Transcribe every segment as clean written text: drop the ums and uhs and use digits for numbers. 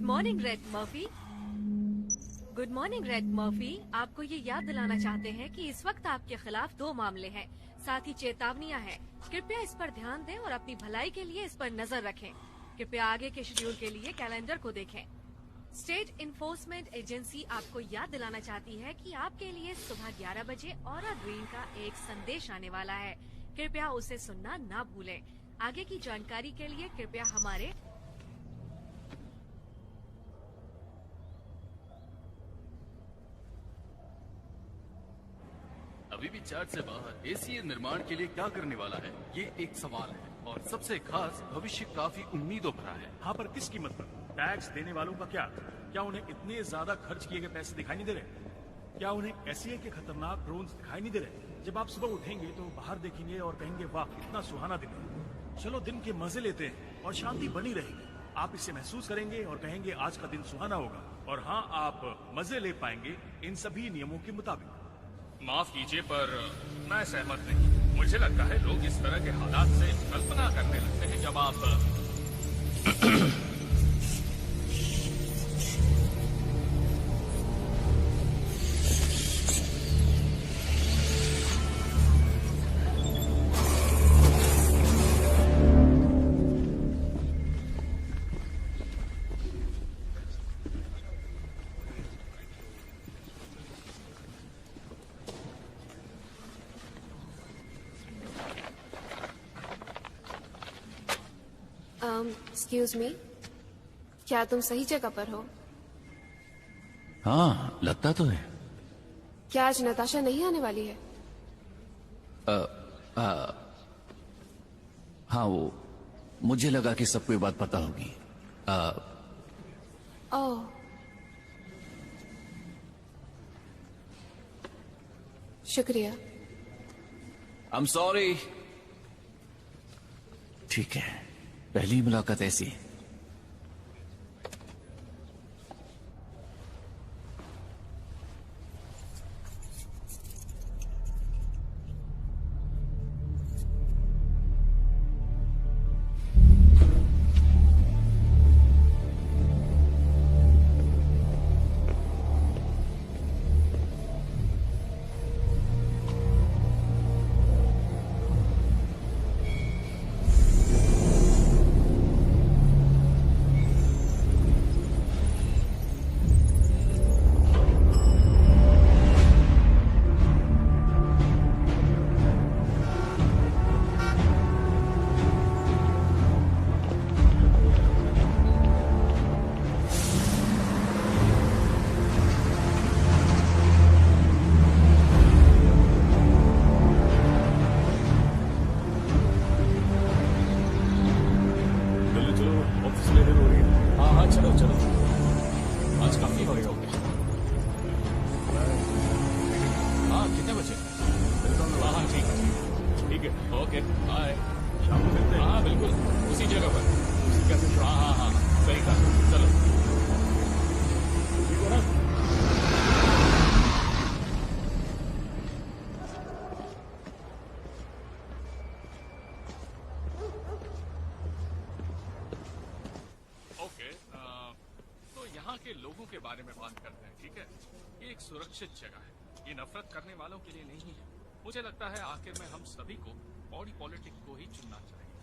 Good morning red Murphy. Good morning red Murphy. आपको ये याद दिलाना चाहते हैं कि इस वक्त आपके खिलाफ 2 मामले हैं, साथ ही चेतावनियां हैं। कृपया इस पर ध्यान दें और अपनी भलाई के लिए इस पर नजर रखें। कृपया आगे के शेड्यूल के लिए कैलेंडर को देखें। स्टेट इन्फोर्समेंट एजेंसी आपको याद दिलाना चाहती है कि आपके लिए सुबह 11 बजे ऑरा ग्रीन का एक संदेश आने वाला है। कृपया उसे सुनना ना भूलें। आगे की जानकारी के लिए कृपया हमारे अभी भी चार्ट से बाहर एसीए निर्माण के लिए क्या करने वाला है, ये एक सवाल है। और सबसे खास, भविष्य काफी उम्मीदों भरा है। हाँ, पर किस कीमत पर? टैक्स देने वालों का क्या उन्हें इतने ज्यादा खर्च किए गए पैसे दिखाई नहीं दे रहे? क्या उन्हें एसीए के खतरनाक ड्रोन्स दिखाई नहीं दे रहे? जब आप सुबह उठेंगे तो बाहर देखेंगे और कहेंगे वाह कितना सुहाना दिन है। चलो दिन के मजे लेते हैं और शांति बनी रहेगी। आप इसे महसूस करेंगे और कहेंगे आज का दिन सुहाना होगा। और हाँ, आप मजे ले पाएंगे इन सभी नियमों के मुताबिक। माफ कीजिए पर मैं सहमत नहीं। मुझे लगता है लोग इस तरह के हालात से कल्पना करने लगते हैं जब आप एक्सक्यूज मी, क्या तुम सही जगह पर हो? हाँ, लगता तो है। क्या आज नताशा नहीं आने वाली है? हाँ, वो मुझे लगा कि सबको ये बात पता होगी। ओह, शुक्रिया। I'm sorry। ठीक है, पहली मुलाकात ऐसी है। सुरक्षित जगह है, ये नफरत करने वालों के लिए नहीं है। मुझे लगता है आखिर में हम सभी को बॉडी पॉलिटिक्स को ही चुनना चाहिए।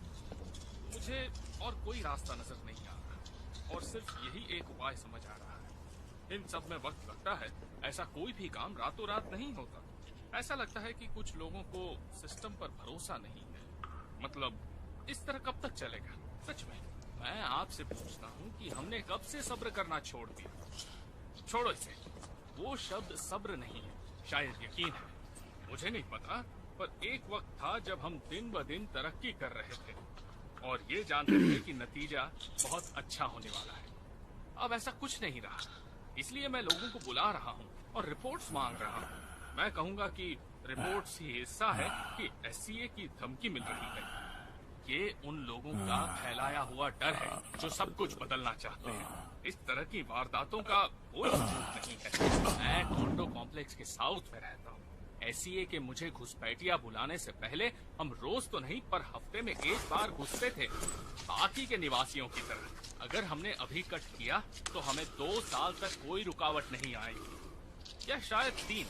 मुझे और कोई रास्ता नजर नहीं आ रहा और सिर्फ यही एक उपाय समझ आ रहा है। इन सब में वक्त लगता है, ऐसा कोई भी काम रातों रात नहीं होता। ऐसा लगता है कि कुछ लोगों को सिस्टम पर भरोसा नहीं है। मतलब इस तरह कब तक चलेगा? सच में मैं आपसे पूछता हूँ कि हमने कब से सब्र करना छोड़ दिया? छोड़ो इसे। वो शब्द सब्र नहीं है, शायद यकीन है। मुझे नहीं पता, पर एक वक्त था जब हम दिन ब दिन तरक्की कर रहे थे और ये जानते थे कि नतीजा बहुत अच्छा होने वाला है। अब ऐसा कुछ नहीं रहा, इसलिए मैं लोगों को बुला रहा हूँ और रिपोर्ट्स मांग रहा हूँ। मैं कहूँगा कि रिपोर्ट्स ही हिस्सा है कि एससीए की धमकी मिल रही है। ये उन लोगों का फैलाया हुआ डर है जो सब कुछ बदलना चाहते हैं। इस तरह की वारदातों का कोई सबूत नहीं है। मैं कॉन्डो कॉम्प्लेक्स के साउथ में रहता हूँ। एसईए के मुझे घुसपैठिया बुलाने से पहले हम रोज तो नहीं पर हफ्ते में एक बार घुसते थे, बाकी के निवासियों की तरह। अगर हमने अभी कट किया तो हमें 2 साल तक कोई रुकावट नहीं आएगी, या शायद 3।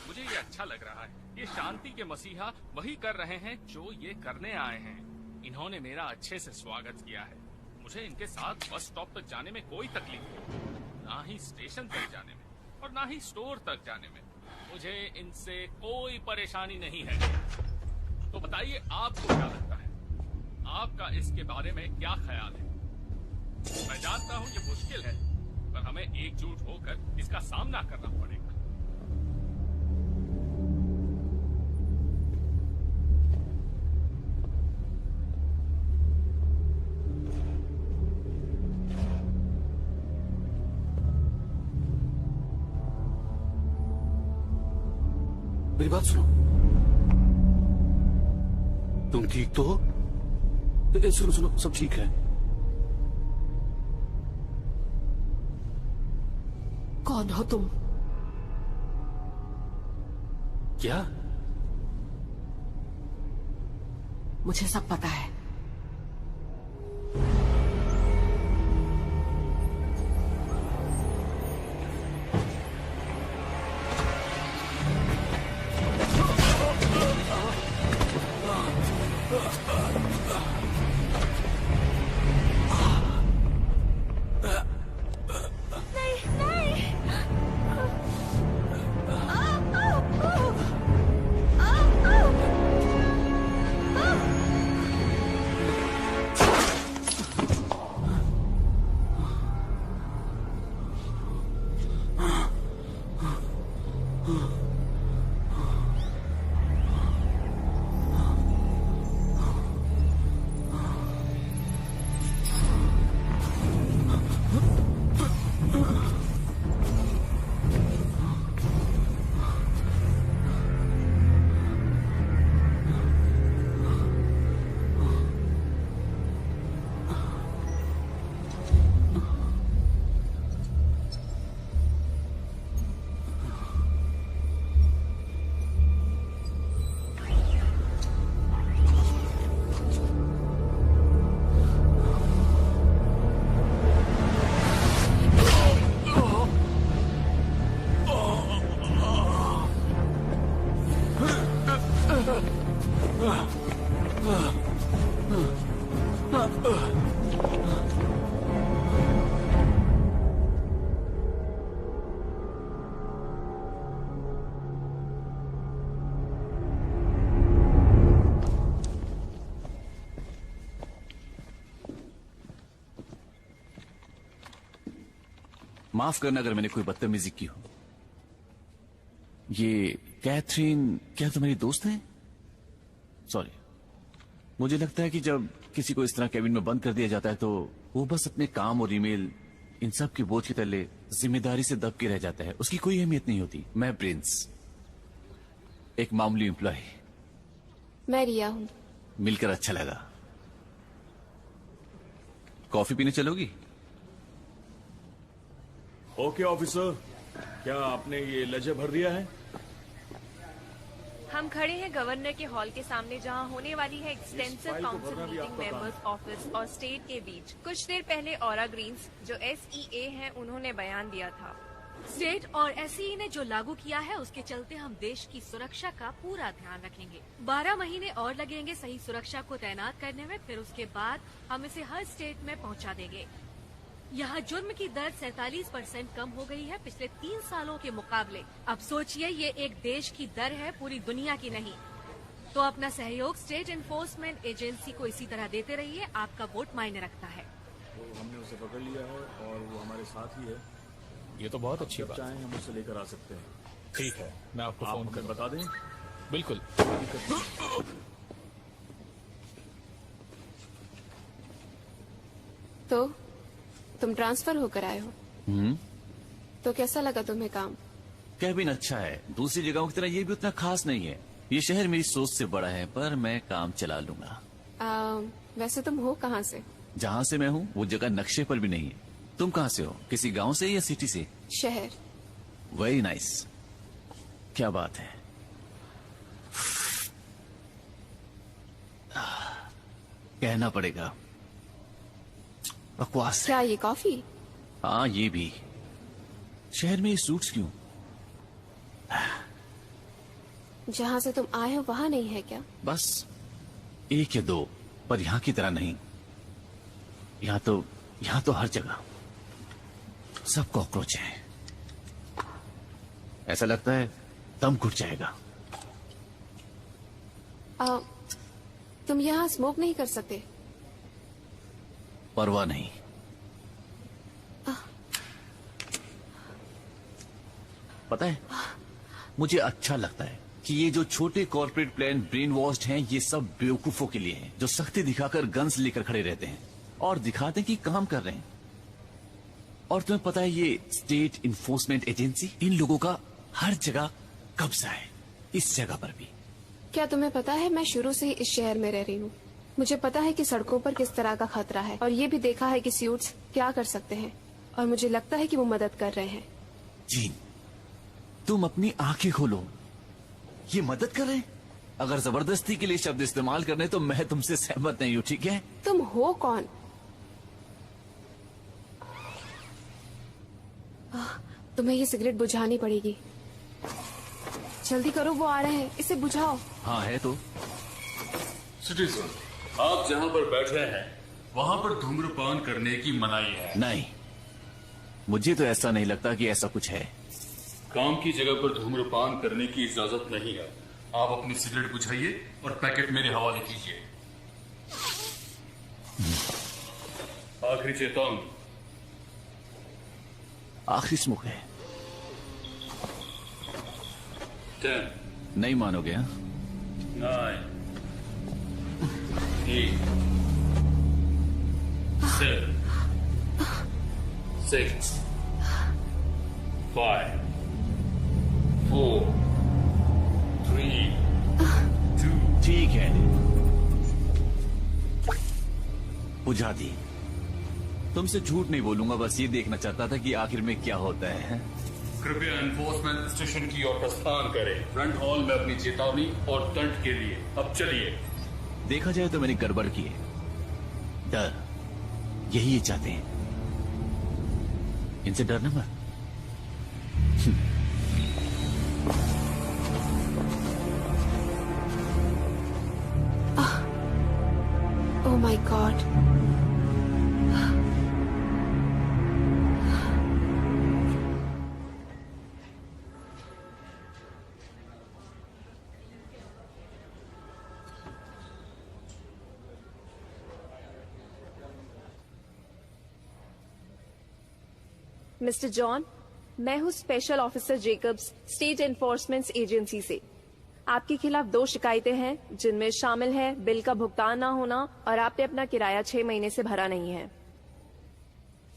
मुझे ये अच्छा लग रहा है। ये शांति के मसीहा वही कर रहे हैं जो ये करने आए हैं। इन्होंने मेरा अच्छे से स्वागत किया है। मुझे इनके साथ बस स्टॉप तक जाने में कोई तकलीफ नहीं, ना ही स्टेशन तक जाने में और ना ही स्टोर तक जाने में। मुझे इनसे कोई परेशानी नहीं है। तो बताइए आपको क्या लगता है, आपका इसके बारे में क्या ख्याल है? मैं जानता हूँ ये मुश्किल है, पर हमें एकजुट होकर इसका सामना करना पड़ेगा। मेरी बात सुनो, तुम ठीक तो हो? सुनो सुनो, सब ठीक है। कौन हो तुम? क्या? मुझे सब पता है। माफ करना अगर मैंने कोई बदतमीजी की हो। ये कैथरीन क्या तुम्हारी दोस्त है? सॉरी, मुझे लगता है कि जब किसी को इस तरह कैबिन में बंद कर दिया जाता है तो वो बस अपने काम और ईमेल इन सब के बोझ के तले जिम्मेदारी से दब के रह जाता है। उसकी कोई अहमियत नहीं होती। मैं प्रिंस, एक मामूली एम्प्लॉय। मैं रिया हूँ। मिलकर अच्छा लगा। कॉफी पीने चलोगी? ओके ऑफिसर, क्या आपने ये लेजर भर दिया है? हम खड़े हैं गवर्नर के हॉल के सामने, जहां होने वाली है extensive council meeting members office और स्टेट के बीच। कुछ देर पहले ऑरा ग्रीन्स जो SEA हैं उन्होंने बयान दिया था। स्टेट और SEA ने जो लागू किया है उसके चलते हम देश की सुरक्षा का पूरा ध्यान रखेंगे। 12 महीने और लगेंगे सही सुरक्षा को तैनात करने में, फिर उसके बाद हम इसे हर स्टेट में पहुंचा देंगे। यहाँ जुर्म की दर 47% कम हो गई है पिछले 3 सालों के मुकाबले। अब सोचिए, ये एक देश की दर है, पूरी दुनिया की नहीं। तो अपना सहयोग स्टेट एनफोर्समेंट एजेंसी को इसी तरह देते रहिए। आपका वोट मायने रखता है। तो हमने उसे पकड़ लिया है और वो हमारे साथ ही है। ये तो बहुत अच्छी जब बात चाहें हम उसे लेकर आ सकते हैं। ठीक है, मैं आपको आप फोन हमें कर बता दें। बिल्कुल। तो तुम ट्रांसफर होकर आए हो, तो कैसा लगा तुम्हें काम? कैबिन अच्छा है, दूसरी जगहों की तरह ये भी उतना खास नहीं है। ये शहर मेरी सोच से बड़ा है, पर मैं काम चला लूंगा। वैसे तुम हो कहाँ से? जहाँ से मैं हूँ वो जगह नक्शे पर भी नहीं है। तुम कहाँ से हो? किसी गांव से या सिटी से? शहर। Very nice. क्या बात है। कहना पड़ेगा, बकवास। क्या ये कॉफी? हाँ, ये भी। शहर में ये सूट्स क्यों? जहाँ से तुम आए हो वहाँ नहीं है क्या? बस एक या दो, पर यहाँ की तरह नहीं। यहाँ तो हर जगह सब कॉकरोच हैं। ऐसा लगता है दम घुट जाएगा। तुम यहाँ स्मोक नहीं कर सकते? परवाह नहीं। पता है, मुझे अच्छा लगता है कि ये जो छोटे कॉर्पोरेट प्लान ब्रेन वॉश्ड हैं, ये सब बेवकूफों के लिए हैं जो सख्ती दिखाकर गन्स लेकर खड़े रहते हैं और दिखाते हैं कि काम कर रहे हैं। और तुम्हें पता है, ये स्टेट इन्फोर्समेंट एजेंसी, इन लोगों का हर जगह कब्जा है, इस जगह पर भी। क्या तुम्हें पता है, मैं शुरू से ही इस शहर में रह रही हूँ। मुझे पता है कि सड़कों पर किस तरह का खतरा है, और ये भी देखा है कि स्यूट्स क्या कर सकते हैं, और मुझे लगता है कि वो मदद कर रहे हैं। जीन, तुम अपनी आंखें खोलो, ये मदद कर रहे हैं। अगर जबरदस्ती के लिए शब्द इस्तेमाल करने तो मैं तुमसे सहमत नहीं हूँ, ठीक है? तुम हो कौन? तुम्हें ये सिगरेट बुझानी पड़ेगी। जल्दी करो, वो आ रहे हैं, इसे बुझाओ। हाँ है तो। सिटीजन, आप जहाँ पर बैठ रहे हैं वहाँ पर धूम्रपान करने की मनाही है। नहीं, मुझे तो ऐसा नहीं लगता कि ऐसा कुछ है। काम की जगह पर धूम्रपान करने की इजाजत नहीं है। आप अपनी सिगरेट बुझाइए और पैकेट मेरे हवाले कीजिए। आखिरी चेतावनी। आखिरी स्मोक है। 10, नहीं मानोगे? हाँ? 9, 8, 7, 6, 5, 4, 3, 2। ठीक है, बुझा दी। तुमसे झूठ नहीं बोलूंगा, बस ये देखना चाहता था कि आखिर में क्या होता है। कृपया एनफोर्समेंट स्टेशन की ओर प्रस्थान करें, फ्रंट हॉल में अपनी चेतावनी और दंड के लिए। अब चलिए। देखा जाए तो मैंने गड़बड़ की है। डर, यही ये चाहते हैं। इनसे डरना मत। Oh my God. Mister John, मैं हूँ special officer Jacob's, state enforcement agency से। आपके खिलाफ 2 शिकायतें हैं, जिनमें शामिल है बिल का भुगतान ना होना और आपने अपना किराया 6 महीने से भरा नहीं है।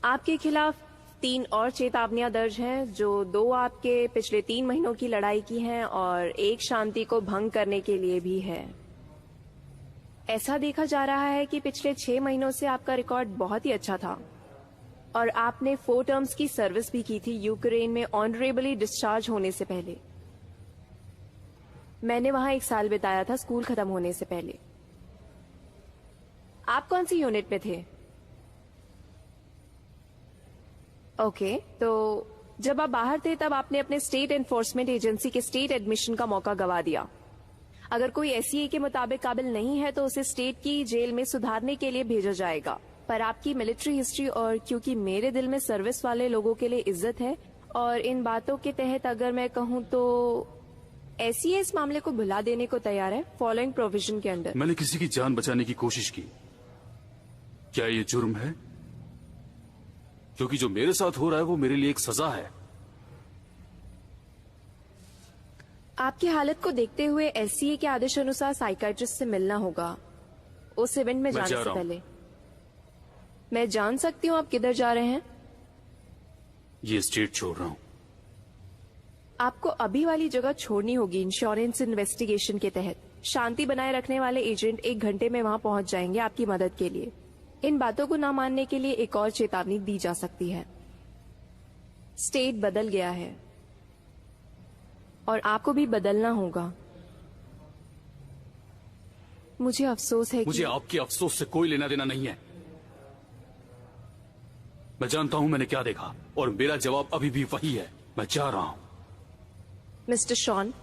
आपके खिलाफ 3 और चेतावनियां दर्ज हैं, जो 2 आपके पिछले 3 महीनों की लड़ाई की हैं और 1 शांति को भंग करने के लिए भी है। ऐसा देखा जा रहा है कि पिछले 6 महीनों से आपका रिकॉर्ड बहुत ही अच्छा था और आपने 4 टर्म्स की सर्विस भी की थी यूक्रेन में ऑनरेबली डिस्चार्ज होने से पहले। मैंने वहां 1 साल बिताया था स्कूल खत्म होने से पहले। आप कौन सी यूनिट में थे? ओके, तो जब आप बाहर थे तब आपने अपने स्टेट एनफोर्समेंट एजेंसी के स्टेट एडमिशन का मौका गवा दिया। अगर कोई एससीए के मुताबिक काबिल नहीं है तो उसे स्टेट की जेल में सुधारने के लिए भेजा जाएगा। पर आपकी मिलिट्री हिस्ट्री और क्योंकि मेरे दिल में सर्विस वाले लोगों के लिए इज्जत है और इन बातों के तहत अगर मैं कहूं तो एससीए इस मामले को भुला देने को तैयार है फॉलोइंग प्रोविजन के अंडर। मैंने किसी की जान बचाने की कोशिश की, क्या ये जुर्म है? क्योंकि जो मेरे साथ हो रहा है वो मेरे लिए एक सजा है। आपकी हालत को देखते हुए एससीए के आदेश अनुसार साइकाइट्रिस्ट से मिलना होगा उस इवेंट में जाने से पहले। मैं जान सकती हूँ आप किधर जा रहे हैं? ये स्टेट छोड़ रहा हूँ। आपको अभी वाली जगह छोड़नी होगी इंश्योरेंस इन्वेस्टिगेशन के तहत। शांति बनाए रखने वाले एजेंट 1 घंटे में वहां पहुंच जाएंगे आपकी मदद के लिए। इन बातों को ना मानने के लिए एक और चेतावनी दी जा सकती है। स्टेट बदल गया है और आपको भी बदलना होगा। मुझे अफसोस है मुझे कि आपके अफसोस से कोई लेना देना नहीं है। मैं जानता हूं मैंने क्या देखा और मेरा जवाब अभी भी वही है। मैं जा रहा हूं। मिस्टर शॉन,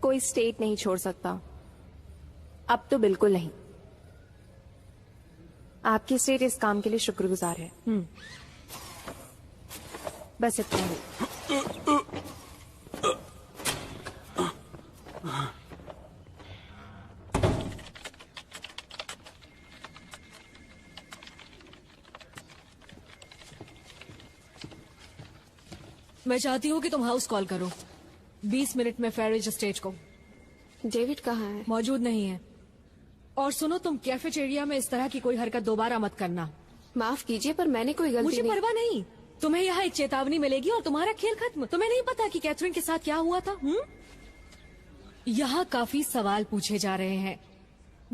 कोई स्टेट नहीं छोड़ सकता, अब तो बिल्कुल नहीं। आपकी स्टेट इस काम के लिए शुक्रगुजार है। बस इतना ही। मैं चाहती हूँ कि तुम हाउस कॉल करो 20 मिनट में फेरिज स्टेज को। डेविड कहाँ है? मौजूद नहीं है। और सुनो, तुम कैफेटेरिया में इस तरह की कोई हरकत दोबारा मत करना। माफ कीजिए पर मैंने कोई गलती मुझे नहीं। परवाह नहीं, तुम्हें यहाँ एक चेतावनी मिलेगी और तुम्हारा खेल खत्म। तुम्हें नहीं पता कि कैथरीन के साथ क्या हुआ था? यहाँ काफी सवाल पूछे जा रहे हैं।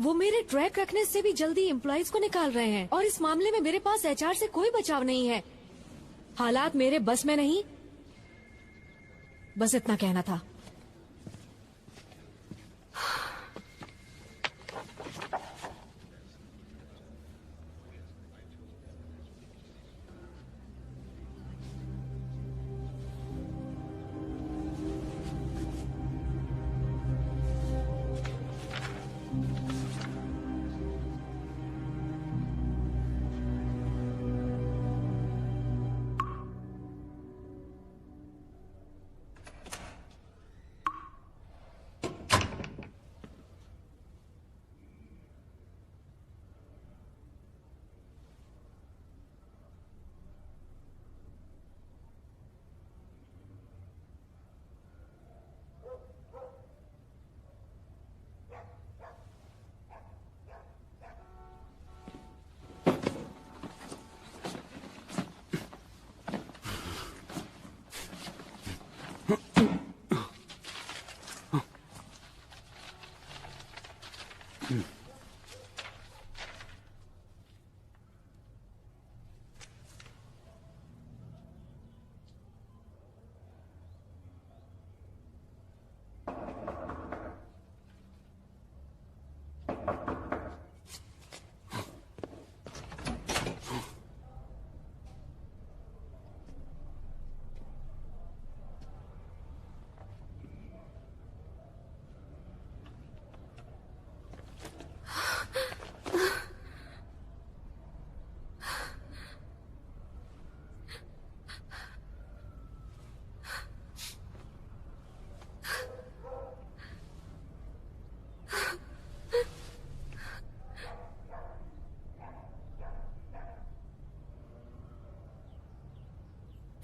वो मेरे ट्रैक रखने से भी जल्दी एम्प्लॉइज को निकाल रहे हैं और इस मामले में मेरे पास एचआर से कोई बचाव नहीं है। हालात मेरे बस में नहीं, बस इतना कहना था।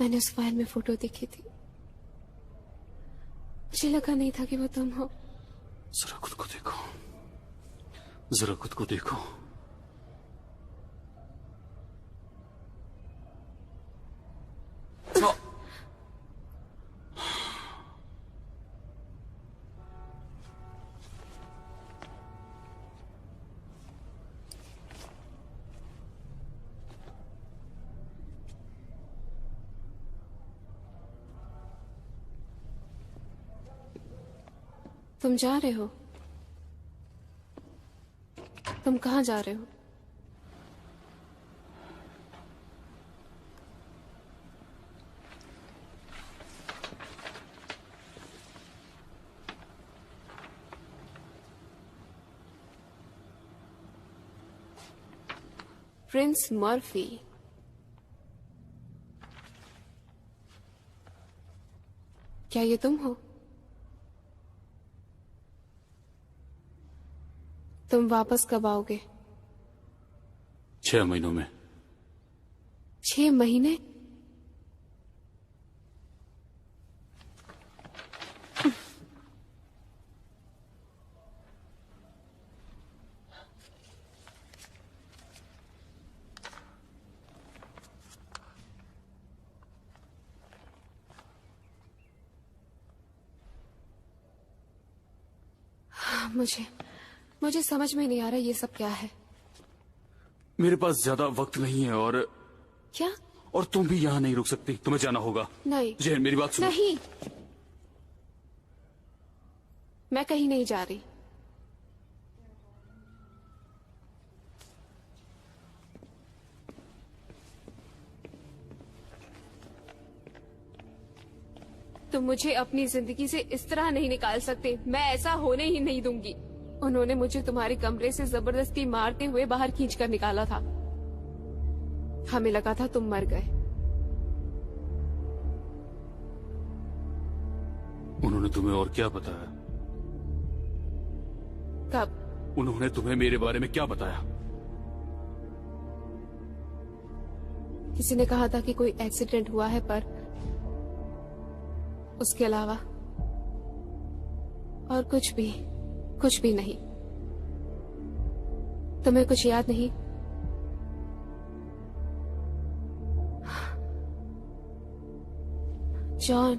मैंने उस फाइल में फोटो देखी थी, मुझे लगा नहीं था कि वो तुम हो। जरा खुद को देखो, जरा खुद को देखो। तुम जा रहे हो? तुम कहाँ जा रहे हो? Prince Murphy. क्या ये तुम हो? तुम वापस कब आओगे? 6 महीनों में। 6 महीने? मुझे समझ में नहीं आ रहा ये सब क्या है। मेरे पास ज्यादा वक्त नहीं है और क्या? और तुम भी यहाँ नहीं रुक सकती, तुम्हें जाना होगा। नहीं जैन, मेरी बात सुनो। नहीं, मैं कहीं नहीं जा रही। तुम मुझे अपनी जिंदगी से इस तरह नहीं निकाल सकते। मैं ऐसा होने ही नहीं दूंगी। उन्होंने मुझे तुम्हारे कमरे से जबरदस्ती मारते हुए बाहर खींचकर निकाला था। हमें लगा था तुम मर गए। उन्होंने तुम्हें और क्या बताया? कब? उन्होंने तुम्हें मेरे बारे में क्या बताया? किसी ने कहा था कि कोई एक्सीडेंट हुआ है, पर उसके अलावा और कुछ भी नहीं। तुम्हें कुछ याद नहीं? जॉन,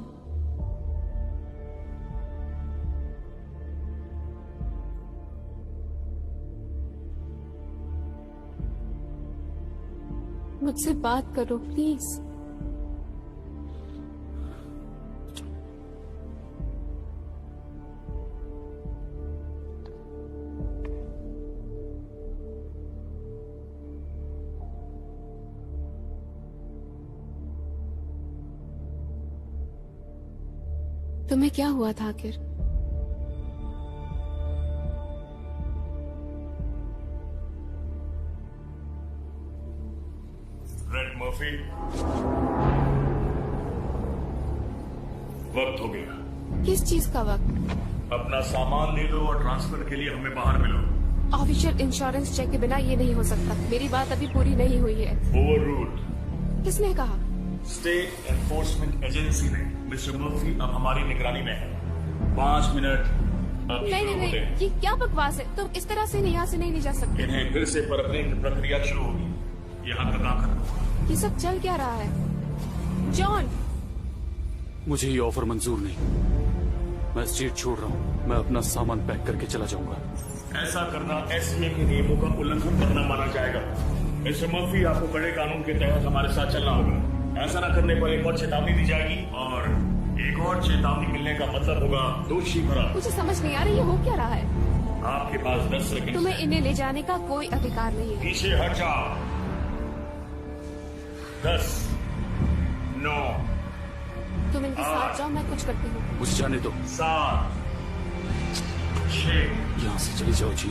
मुझसे बात करो प्लीज। तुम्हें क्या हुआ था आखिर? रेड मर्फी, वक्त हो गया। किस चीज का वक्त? अपना सामान ले लो और ट्रांसफर के लिए हमें बाहर मिलो। ऑफिशियल इंश्योरेंस चेक के बिना ये नहीं हो सकता। मेरी बात अभी पूरी नहीं हुई है। Over ruled. किसने कहा? स्टेट एनफोर्समेंट एजेंसी ने। मिस्टर मर्फी अब हमारी निगरानी में है। 5 मिनट अब नहीं शुरू नहीं होते नहीं, हैं। ये क्या बकवास है? तुम इस तरह से यहाँ से नहीं जा सकते। इन्हें फिर से परखने की प्रक्रिया शुरू होगी। यहाँ का काम खत्म। ये सब चल क्या रहा है? जॉन, मुझे ये ऑफर मंजूर नहीं। मैं स्टेट छोड़ रहा हूँ। मैं अपना सामान पैक करके चला जाऊंगा। ऐसा करना एससीए के नियमों का उल्लंघन करना माना जाएगा। मिस्टर मर्फी, आपको कड़े कानून के तहत हमारे साथ चलना होगा। ऐसा न करने पर एक और चेतावनी दी जाएगी, और एक और चेतावनी मिलने का मतलब होगा दोषी भरा। मुझे समझ नहीं आ रही ये हो क्या रहा है। आपके पास 10 सेकंड। तुम्हें इन्हें ले जाने का कोई अधिकार नहीं है। पीछे हट जाओ। 10, 9, तुम इनके साथ जाओ, मैं कुछ करती हूँ। मुझे जाने दो। 7, 6, यहाँ से चली जाओ जी।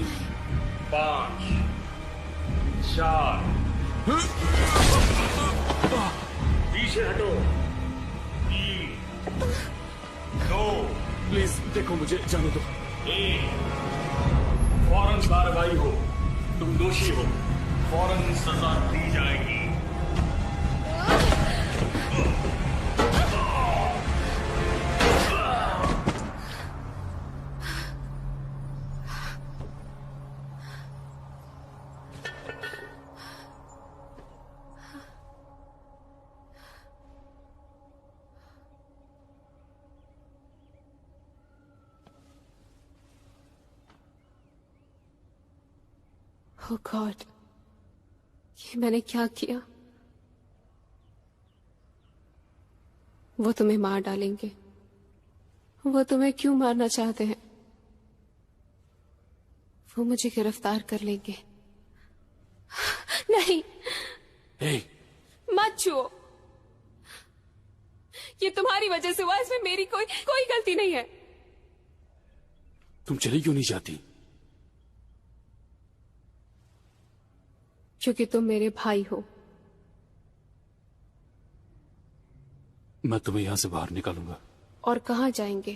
5, 4, पीछे हटो। 3, 2, प्लीज देखो, मुझे जाने दो। 1। फौरन कार्रवाई हो। तुम दोषी हो। फौरन सजा दी जाएगी। Oh God, ये मैंने क्या किया? वो तुम्हें मार डालेंगे। वो तुम्हें क्यों मारना चाहते हैं? वो मुझे गिरफ्तार कर लेंगे। नहीं, हे, मत छुओ। ये तुम्हारी वजह से हुआ, इसमें मेरी कोई गलती नहीं है। तुम चली क्यों नहीं जाती? क्योंकि तुम मेरे भाई हो। मैं तुम्हें यहां से बाहर निकालूंगा। और कहाँ जाएंगे?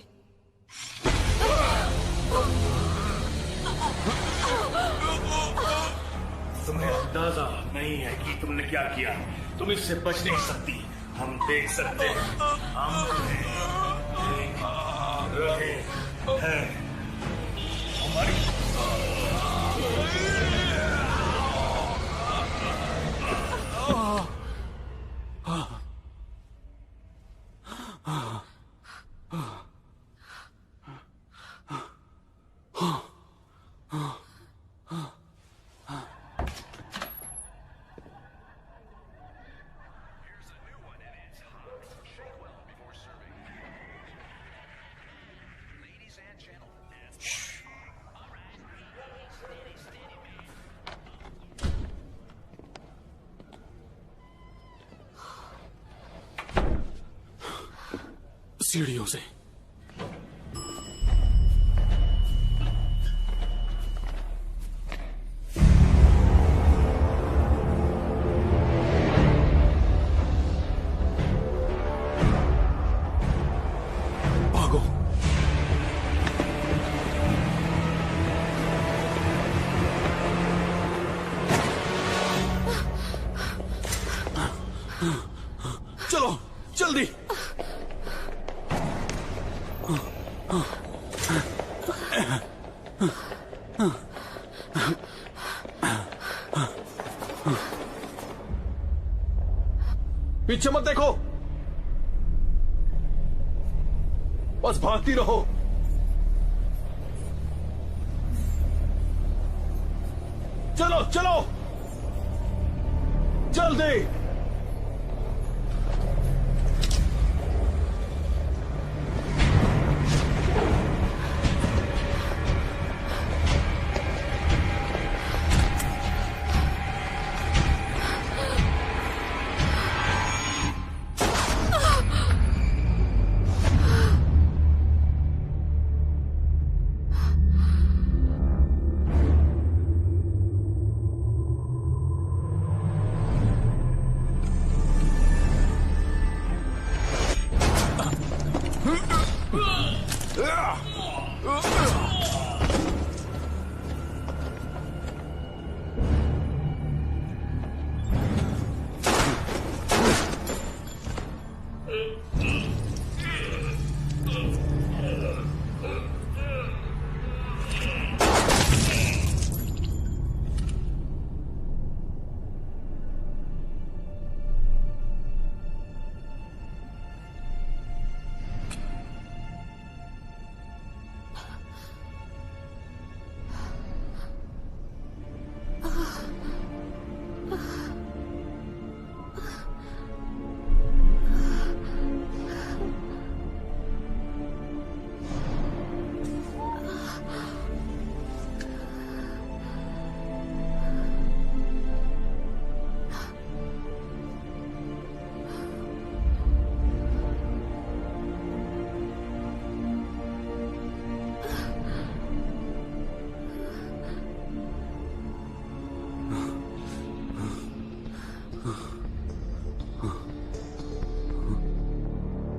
तुम्हें अंदाजा नहीं है कि तुमने क्या किया। तुम इससे बच नहीं सकती। हम देख सकते हैं। हम तुम्हें देख रहे हैं। हमारी Ladies and gentlemen, सीढ़ियों से। भागो। चलो जल्दी। पीछे मत देखो, बस भागती रहो। चलो चलो जल्दी।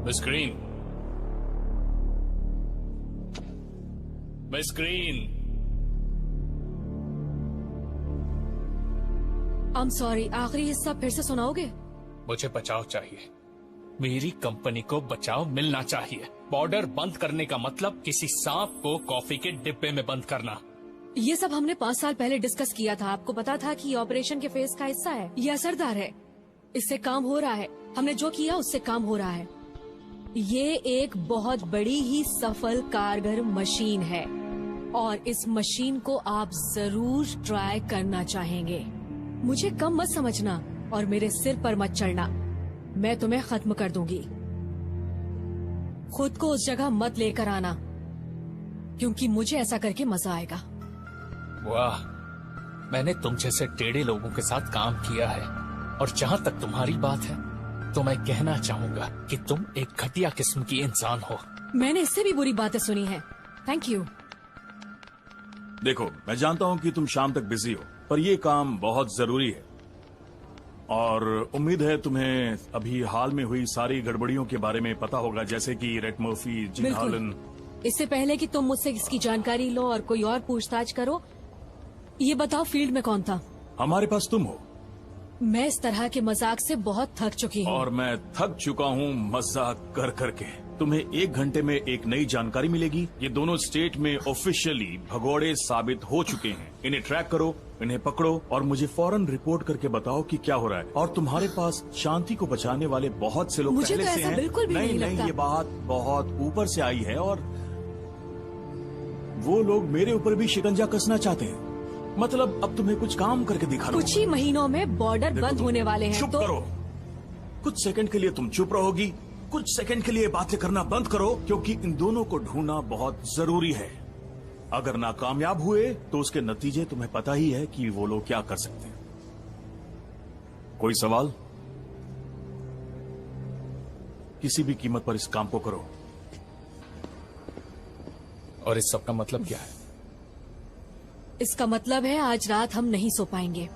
Miss green, miss green. I am sorry, आखिरी हिस्सा फिर से सुनाओगे? मुझे बचाव चाहिए, मेरी कंपनी को बचाव मिलना चाहिए। बॉर्डर बंद करने का मतलब किसी सांप को कॉफी के डिब्बे में बंद करना। ये सब हमने 5 साल पहले डिस्कस किया था। आपको पता था कि ये ऑपरेशन के फेज का हिस्सा है। ये असरदार है, इससे काम हो रहा है। हमने जो किया उससे काम हो रहा है। ये एक बहुत बड़ी ही सफल कारगर मशीन है और इस मशीन को आप जरूर ट्राई करना चाहेंगे। मुझे कम मत समझना और मेरे सिर पर मत चढ़ना। मैं तुम्हें खत्म कर दूंगी। खुद को उस जगह मत लेकर आना, क्योंकि मुझे ऐसा करके मजा आएगा। वाह, मैंने तुम जैसे टेढ़े लोगों के साथ काम किया है, और जहाँ तक तुम्हारी बात है तो मैं कहना चाहूंगा कि तुम एक घटिया किस्म की इंसान हो। मैंने इससे भी बुरी बातें सुनी हैं। Thank you. देखो, मैं जानता हूं कि तुम शाम तक बिजी हो, पर ये काम बहुत जरूरी है और उम्मीद है तुम्हें अभी हाल में हुई सारी गड़बड़ियों के बारे में पता होगा, जैसे कि रेड मर्फी, जिन हालन। इससे पहले कि तुम मुझसे इसकी जानकारी लो और कोई और पूछताछ करो, ये बताओ फील्ड में कौन था? हमारे पास तुम हो। मैं इस तरह के मजाक से बहुत थक चुकी हूँ। और मैं थक चुका हूँ मजाक कर करके। तुम्हें 1 घंटे में एक नई जानकारी मिलेगी। ये दोनों स्टेट में ऑफिशियली भगोड़े साबित हो चुके हैं। इन्हें ट्रैक करो, इन्हें पकड़ो और मुझे फौरन रिपोर्ट करके बताओ कि क्या हो रहा है। और तुम्हारे पास शांति को बचाने वाले बहुत से लोग मुझे पहले तो से ऐसा हैं। बिल्कुल भी नहीं लगता। ये बात बहुत ऊपर से आई है और वो लोग मेरे ऊपर भी शिकंजा कसना चाहते हैं। मतलब अब तुम्हें कुछ काम करके दिखाना। कुछ ही महीनों में बॉर्डर बंद होने वाले हैं। चुप तो करो। कुछ सेकंड के लिए तुम चुप रहोगी, कुछ सेकंड के लिए बातें करना बंद करो, क्योंकि इन दोनों को ढूंढना बहुत जरूरी है। अगर नाकामयाब हुए तो उसके नतीजे तुम्हें पता ही है कि वो लोग क्या कर सकते हैं। कोई सवाल? किसी भी कीमत पर इस काम को करो। और इस सब का मतलब क्या है? इसका मतलब है आज रात हम नहीं सो पाएंगे।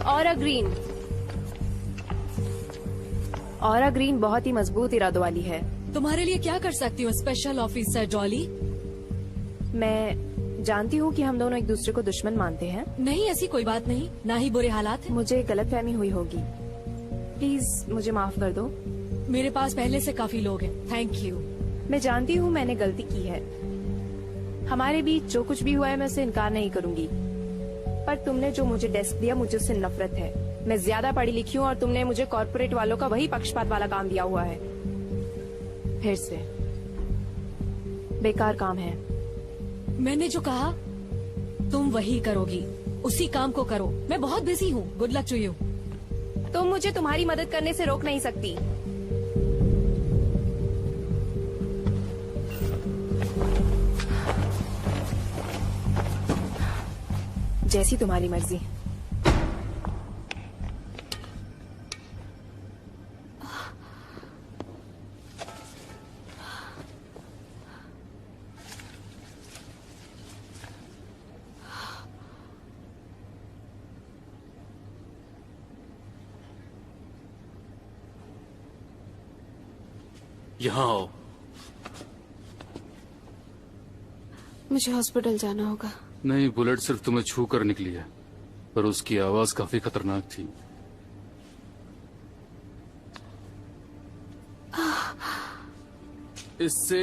ऑरा ग्रीन बहुत ही मजबूत इरादों वाली है। तुम्हारे लिए क्या कर सकती हूँ स्पेशल ऑफिसर डॉली? मैं जानती हूँ कि हम दोनों एक दूसरे को दुश्मन मानते हैं। नहीं, ऐसी कोई बात नहीं, ना ही बुरे हालात हैं। मुझे गलतफहमी हुई होगी, प्लीज मुझे माफ कर दो। मेरे पास पहले से काफी लोग हैं, थैंक यू। मैं जानती हूँ मैंने गलती की है। हमारे बीच जो कुछ भी हुआ है मैं उसे इनकार नहीं करूंगी, पर तुमने जो मुझे डेस्क दिया मुझे उससे नफरत है। मैं ज्यादा पढ़ी लिखी हूँ और तुमने मुझे कॉर्पोरेट वालों का वही पक्षपात वाला काम दिया हुआ है। फिर से बेकार काम है। मैंने जो कहा तुम वही करोगी, उसी काम को करो। मैं बहुत बिजी हूँ। Good luck to you. तुम मुझे तुम्हारी मदद करने से रोक नहीं सकती। जैसी तुम्हारी मर्जी। यहाँ आओ। मुझे हॉस्पिटल जाना होगा। नहीं, बुलेट सिर्फ तुम्हें छू कर निकली है, पर उसकी आवाज काफी खतरनाक थी। इससे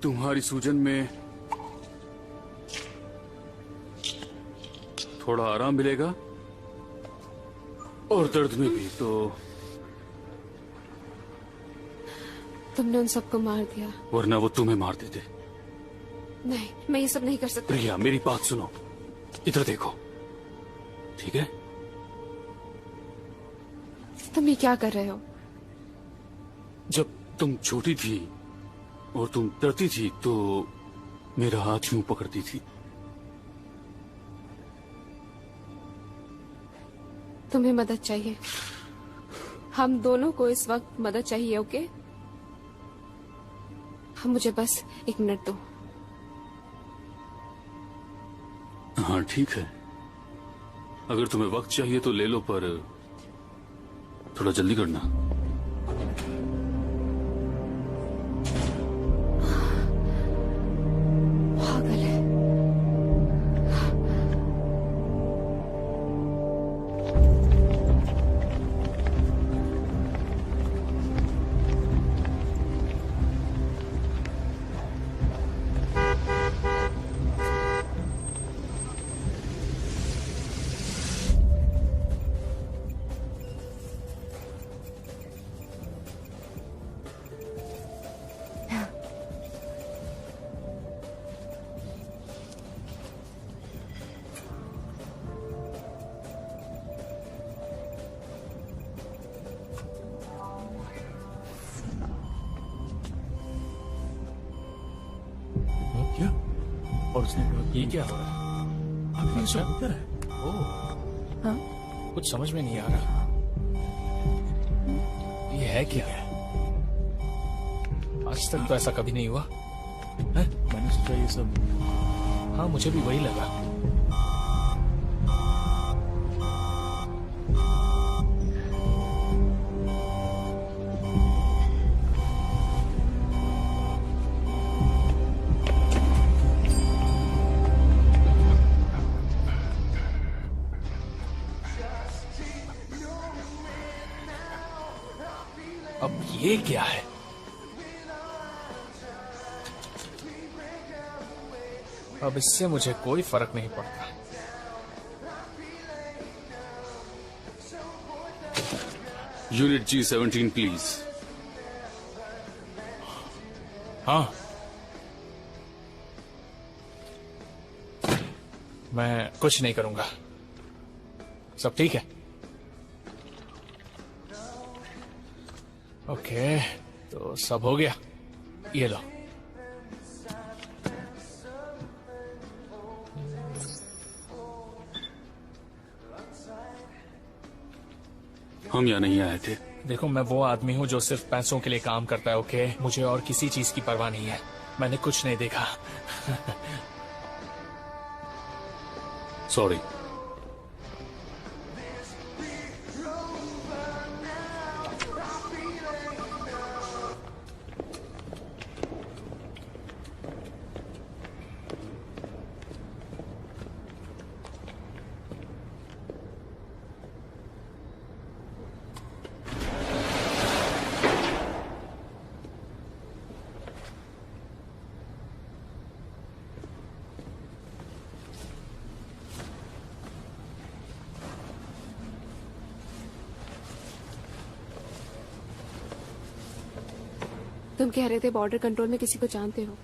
तुम्हारी सूजन में थोड़ा आराम मिलेगा और दर्द में भी। तो तुमने उन सबको मार दिया, वरना वो तुम्हें मार देते। नहीं, मैं ये सब नहीं कर सकती। प्रिया, मेरी बात सुनो, इधर देखो, ठीक है? तुम ये क्या कर रहे हो? जब तुम छोटी थी और तुम डरती थी तो मेरा हाथ यूं पकड़ती थी। तुम्हें मदद चाहिए। हम दोनों को इस वक्त मदद चाहिए, ओके? मुझे बस 1 मिनट दो। हाँ ठीक है, अगर तुम्हें वक्त चाहिए तो ले लो, पर थोड़ा जल्दी करना। पागल है। क्या? और उसने कहा ये क्या हो रहा है? अभी ये सब उधर है। हाँ? कुछ समझ में नहीं आ रहा। ये है क्या? आज तक तो ऐसा कभी नहीं हुआ है? मैंने सोचा ये सब। हाँ, मुझे भी वही लगा। अब ये क्या है? अब इससे मुझे कोई फर्क नहीं पड़ता। Unit G17 please. हाँ, मैं कुछ नहीं करूंगा। सब ठीक है? ओके, तो सब हो गया। ये लो। हम यहाँ नहीं आए थे। देखो, मैं वो आदमी हूँ जो सिर्फ पैसों के लिए काम करता है, ओके? मुझे और किसी चीज की परवाह नहीं है। मैंने कुछ नहीं देखा। सॉरी। तुम कह रहे थे बॉर्डर कंट्रोल में किसी को जानते हो।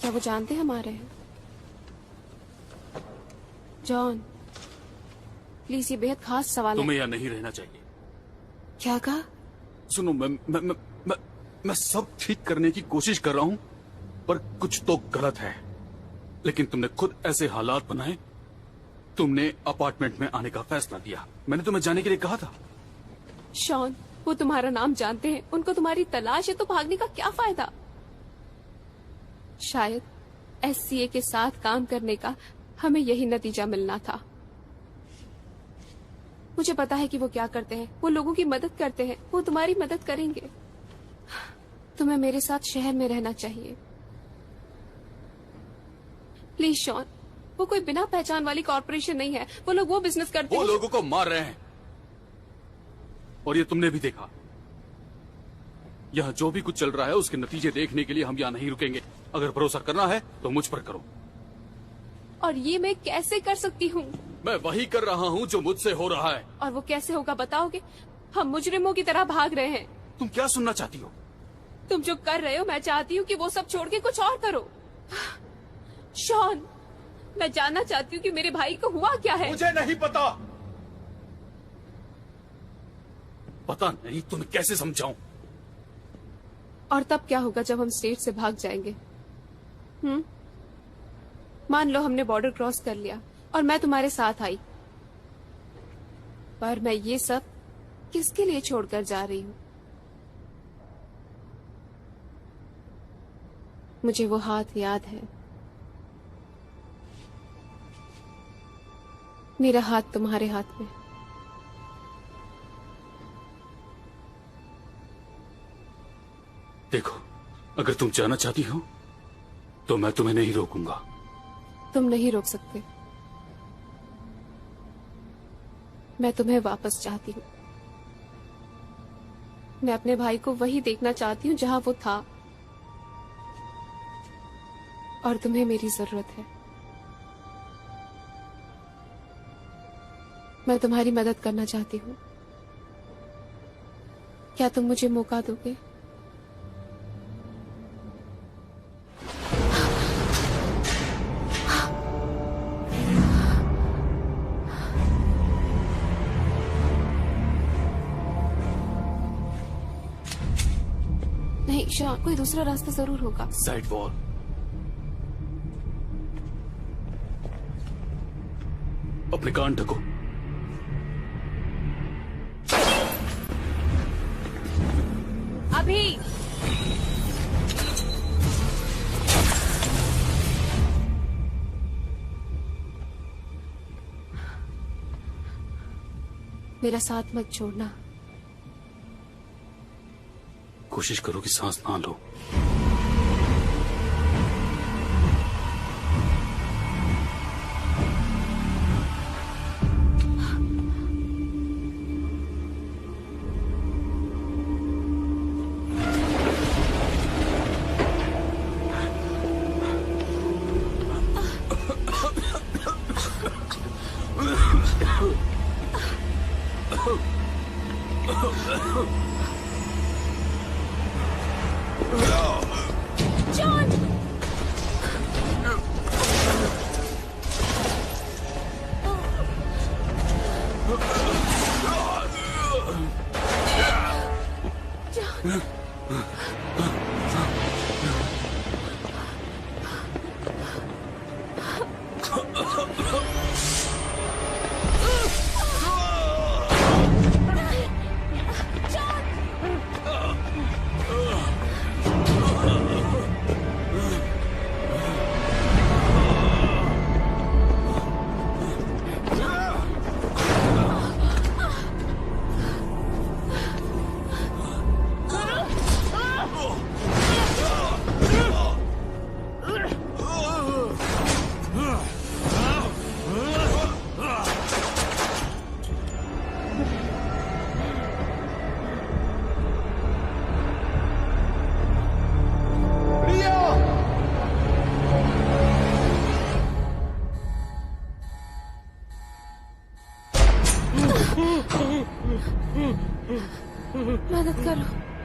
क्या वो जानते हैं हमारे हैं? जॉन, प्लीज, ये बेहद खास सवाल है। तुम्हें यहाँ नहीं रहना चाहिए। क्या कहा? सुनो, मैं सब ठीक करने की कोशिश कर रहा हूँ, पर कुछ तो गलत है। लेकिन तुमने खुद ऐसे हालात बनाए। तुमने अपार्टमेंट में आने का फैसला किया। मैंने तुम्हें जाने के लिए कहा था। शॉन, वो तुम्हारा नाम जानते हैं, उनको तुम्हारी तलाश है, तो भागने का क्या फायदा? शायद SCA के साथ काम करने का हमें यही नतीजा मिलना था। मुझे पता है कि वो क्या करते हैं। वो लोगों की मदद करते हैं। वो तुम्हारी मदद करेंगे। तुम्हें मेरे साथ शहर में रहना चाहिए। प्लीज शॉन, वो कोई बिना पहचान वाली कॉर्पोरेशन नहीं है। वो लोग वो बिजनेस करते हैं। वो लोगों को मार रहे हैं, और ये तुमने भी देखा। यहाँ जो भी कुछ चल रहा है उसके नतीजे देखने के लिए हम यहाँ नहीं रुकेंगे। अगर भरोसा करना है तो मुझ पर करो। और ये मैं कैसे कर सकती हूँ? मैं वही कर रहा हूँ जो मुझसे हो रहा है। और वो कैसे होगा बताओगे? हम मुजरिमों की तरह भाग रहे हैं। तुम क्या सुनना चाहती हो? तुम जो कर रहे हो, मैं चाहती हूँ कि वो सब छोड़ के कुछ और करो। शॉन, मैं जानना चाहती हूँ कि मेरे भाई को हुआ क्या है। मुझे नहीं पता। पता नहीं, तुम्हें कैसे समझाऊं? और तब क्या होगा जब हम स्टेट से भाग जाएंगे? मान लो हमने बॉर्डर क्रॉस कर लिया और मैं तुम्हारे साथ आई, पर मैं ये सब किसके लिए छोड़कर जा रही हूँ? मुझे वो हाथ याद है। मेरा हाथ तुम्हारे हाथ में। देखो, अगर तुम जाना चाहती हो तो मैं तुम्हें नहीं रोकूंगा। तुम नहीं रोक सकते। मैं तुम्हें वापस चाहती हूँ। मैं अपने भाई को वही देखना चाहती हूँ जहाँ वो था, और तुम्हें मेरी जरूरत है। मैं तुम्हारी मदद करना चाहती हूँ। क्या तुम मुझे मौका दोगे? नहीं शॉन, कोई दूसरा रास्ता जरूर होगा। Side wall. अपने कान ढको। अभी मेरा साथ मत छोड़ना। कोशिश करो कि सांस ना लो।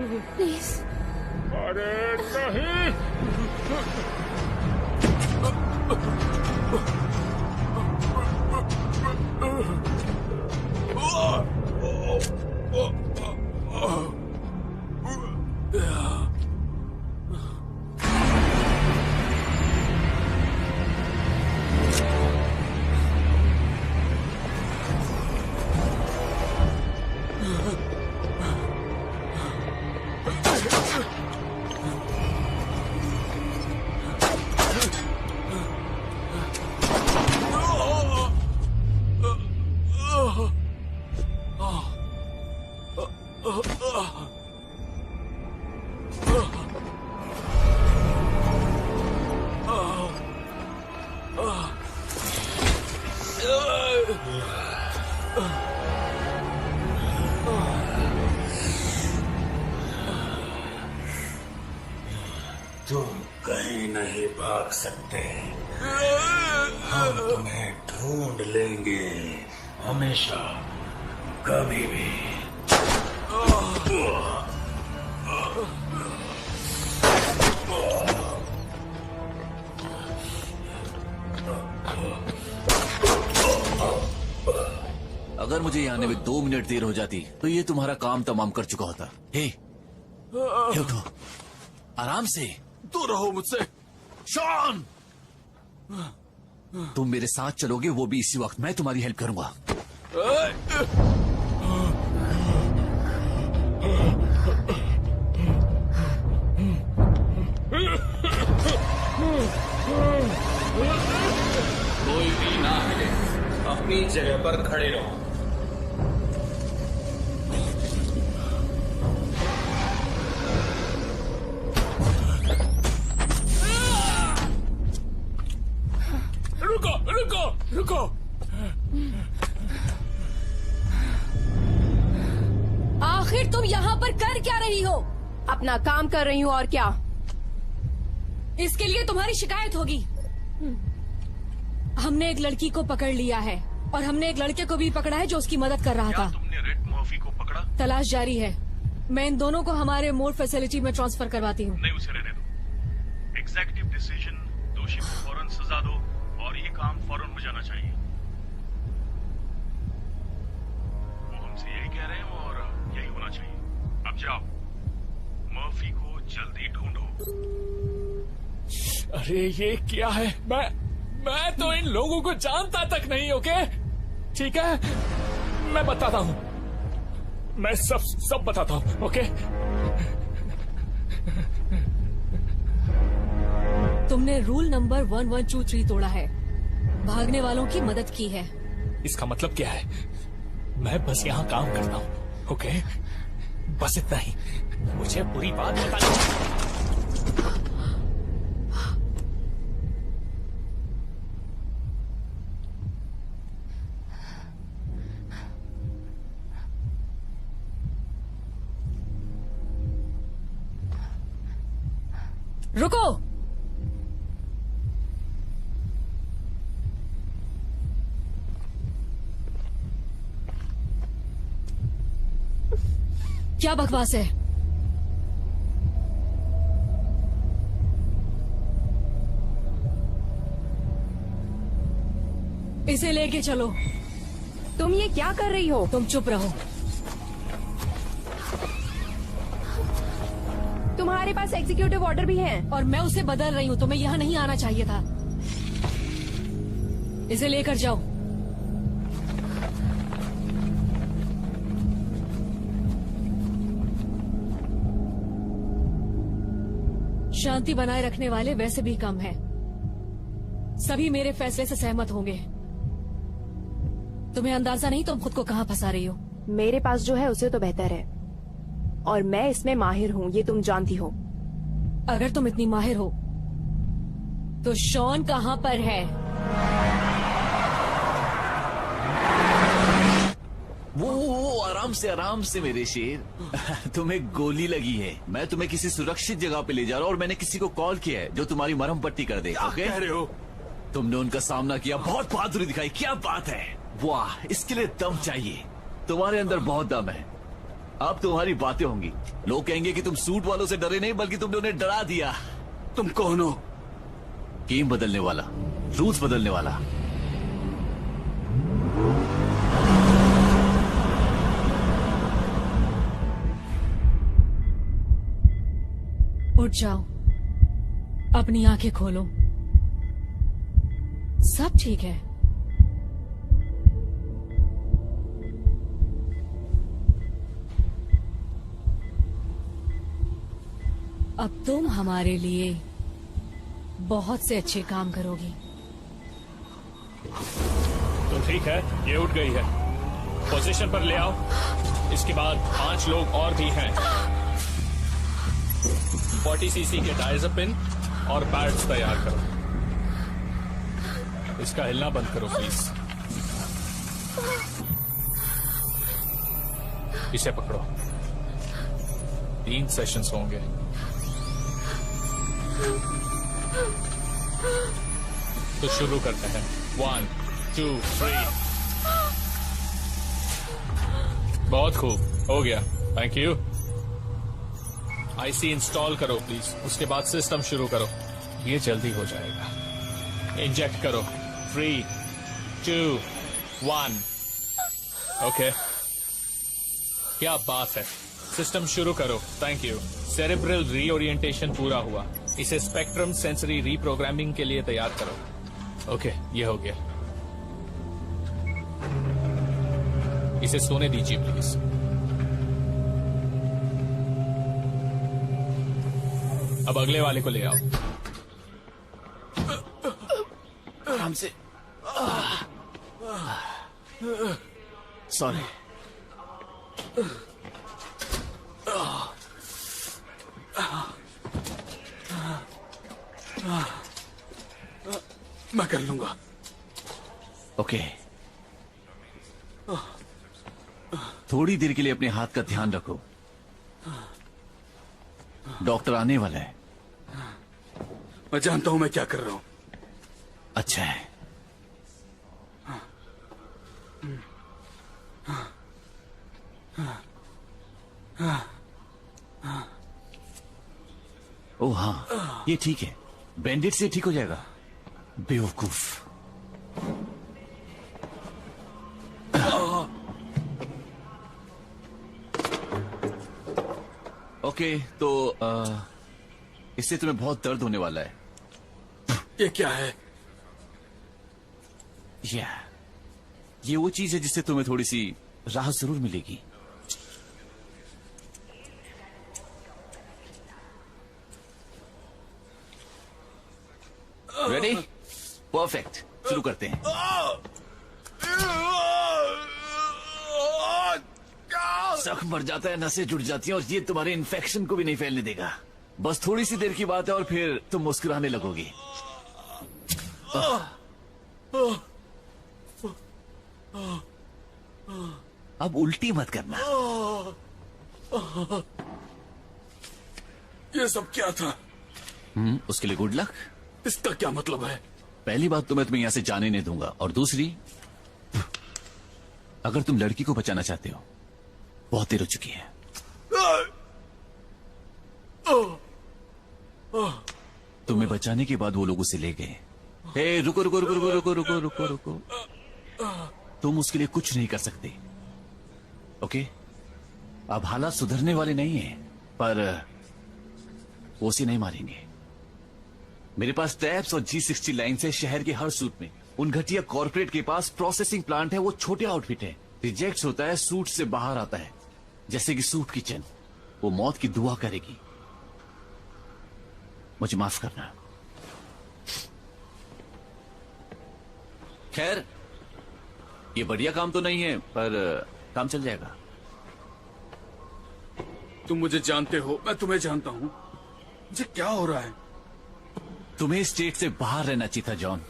प्लीज। अरे नहीं। तुम कहीं नहीं भाग सकते। हम तुम्हें ढूंढ लेंगे, हमेशा, कभी भी। अगर मुझे यहाँ आने में 2 मिनट देर हो जाती तो ये तुम्हारा काम तमाम कर चुका होता। हे उठो, आराम से। दूर रहो मुझसे। शॉन, तुम मेरे साथ चलोगे, वो भी इसी वक्त। मैं तुम्हारी हेल्प करूंगा। कोई भी ना हिले, अपनी जगह पर खड़े रहो। रुको रुको रुको। आखिर तुम यहाँ पर कर क्या रही हो? अपना काम कर रही हूँ और क्या। इसके लिए तुम्हारी शिकायत होगी। हमने एक लड़की को पकड़ लिया है और हमने एक लड़के को भी पकड़ा है जो उसकी मदद कर रहा था। तुमने रेड मर्फी को पकड़ा? तलाश जारी है। मैं इन दोनों को हमारे मोर फैसिलिटी में ट्रांसफर करवाती हूँ। नहीं, उसे रहने दो। एग्जीक्यूटिव डिसीजन, दोषी को फौरन सजा दो और ये काम फौरन हो जाना चाहिए। वो हमसे यही कह रहे हैं और यही होना चाहिए। अब जाओ, मर्फी को जल्दी ढूंढो। अरे ये क्या है? मैं तो इन लोगों को जानता तक नहीं। ओके ठीक है, मैं बताता हूँ। मैं सब बताता हूँ। ओके तुमने रूल नंबर 1123 तोड़ा है, भागने वालों की मदद की है। इसका मतलब क्या है? मैं बस यहाँ काम करता हूँ। ओके बस इतना ही। मुझे पूरी बात बतानी। रुको, क्या बकवास है? इसे लेके चलो। तुम ये क्या कर रही हो? तुम चुप रहो। तुम्हारे पास एग्जीक्यूटिव ऑर्डर भी है और मैं उसे बदल रही हूँ। तुम्हें यहाँ नहीं आना चाहिए था। इसे लेकर जाओ। शांति बनाए रखने वाले वैसे भी कम हैं। सभी मेरे फैसले से सहमत होंगे। तुम्हें अंदाजा नहीं तुम खुद को कहाँ फंसा रही हो। मेरे पास जो है उसे तो बेहतर है और मैं इसमें माहिर हूँ, ये तुम जानती हो। अगर तुम इतनी माहिर हो तो शॉन कहाँ पर है? वो आराम से मेरे शेर। तुम्हें गोली लगी है। मैं तुम्हें किसी सुरक्षित जगह पे ले जा रहा हूँ और मैंने किसी को कॉल किया है जो तुम्हारी मरहम पट्टी कर दे। ओके? कह रहे हो? तुमने उनका सामना किया, बहुत बहादुरी दिखाई। क्या बात है, वाह, इसके लिए दम चाहिए। तुम्हारे अंदर बहुत दम है। अब तुम्हारी बातें होंगी। लोग कहेंगे कि तुम सूट वालों से डरे नहीं, बल्कि तुमने उन्हें डरा दिया। तुम कौन हो? गेम बदलने वाला, रूल्स बदलने वाला। उठ जाओ, अपनी आंखें खोलो। सब ठीक है। अब तुम हमारे लिए बहुत से अच्छे काम करोगी। तो ठीक है, ये उठ गई है। पोजीशन पर ले आओ। इसके बाद 5 लोग और भी हैं। 40 सीसी के डायज़ेपिन और पैड्स तैयार करो। इसका हिलना बंद करो प्लीज। इसे पकड़ो। 3 सेशंस होंगे। तो शुरू करते हैं। 1 2 3। बहुत खूब, हो गया। Thank you. आईसी इंस्टॉल करो प्लीज। उसके बाद सिस्टम शुरू करो। ये जल्दी हो जाएगा। इंजेक्ट करो। 3 2 1। ओके, क्या बात है। सिस्टम शुरू करो। Thank you. सेरेब्रल रीओरिएंटेशन पूरा हुआ। इसे स्पेक्ट्रम सेंसरी रीप्रोग्रामिंग के लिए तैयार करो। ओके, ये हो गया। इसे सोने दीजिए प्लीज। अब अगले वाले को ले आओ। आराम से। सॉरी। मैं कर लूंगा। ओके, थोड़ी देर के लिए अपने हाथ का ध्यान रखो। डॉक्टर आने वाला है। मैं जानता हूं मैं क्या कर रहा हूं। अच्छा है। ओह हाँ, ये ठीक है। बैंडेज से ठीक हो जाएगा। बेवकूफ। ओके, तो इससे तुम्हें बहुत दर्द होने वाला है। ये क्या है? ये वो चीज है जिससे तुम्हें थोड़ी सी राहत जरूर मिलेगी। रेडी? परफेक्ट। शुरू करते हैं। जख्म भर जाता है, नसें जुड़ जाती हैं, और ये तुम्हारे इन्फेक्शन को भी नहीं फैलने देगा। बस थोड़ी सी देर की बात है और फिर तुम मुस्कुराने लगोगी। अब उल्टी मत करना। ये सब क्या था? उसके लिए गुड लक। इसका क्या मतलब है? पहली बात तो मैं तुम्हें यहां से जाने नहीं दूंगा, और दूसरी, अगर तुम लड़की को बचाना चाहते हो, बहुत देर हो चुकी है। तुम्हें बचाने के बाद वो लोग उसे ले गए। हे, रुको रुको रुको रुको रुको रुको रुको रुको। तुम उसके लिए कुछ नहीं कर सकते। ओके, अब हालात सुधरने वाले नहीं हैं, पर वो उसे नहीं मारेंगे। मेरे पास टैप्स और G60 लाइन से शहर के हर सूट में। उन घटिया कॉर्पोरेट के पास प्रोसेसिंग प्लांट है। वो छोटे आउटफिट है। रिजेक्ट होता है, सूट से बाहर आता है, जैसे कि सूट किचन। वो मौत की दुआ करेगी। मुझे माफ करना। खैर, ये बढ़िया काम तो नहीं है, पर काम चल जाएगा। तुम मुझे जानते हो, मैं तुम्हें जानता हूं। मुझे क्या हो रहा है? तुम्हें स्टेट से बाहर रहना चाहिए था जॉन।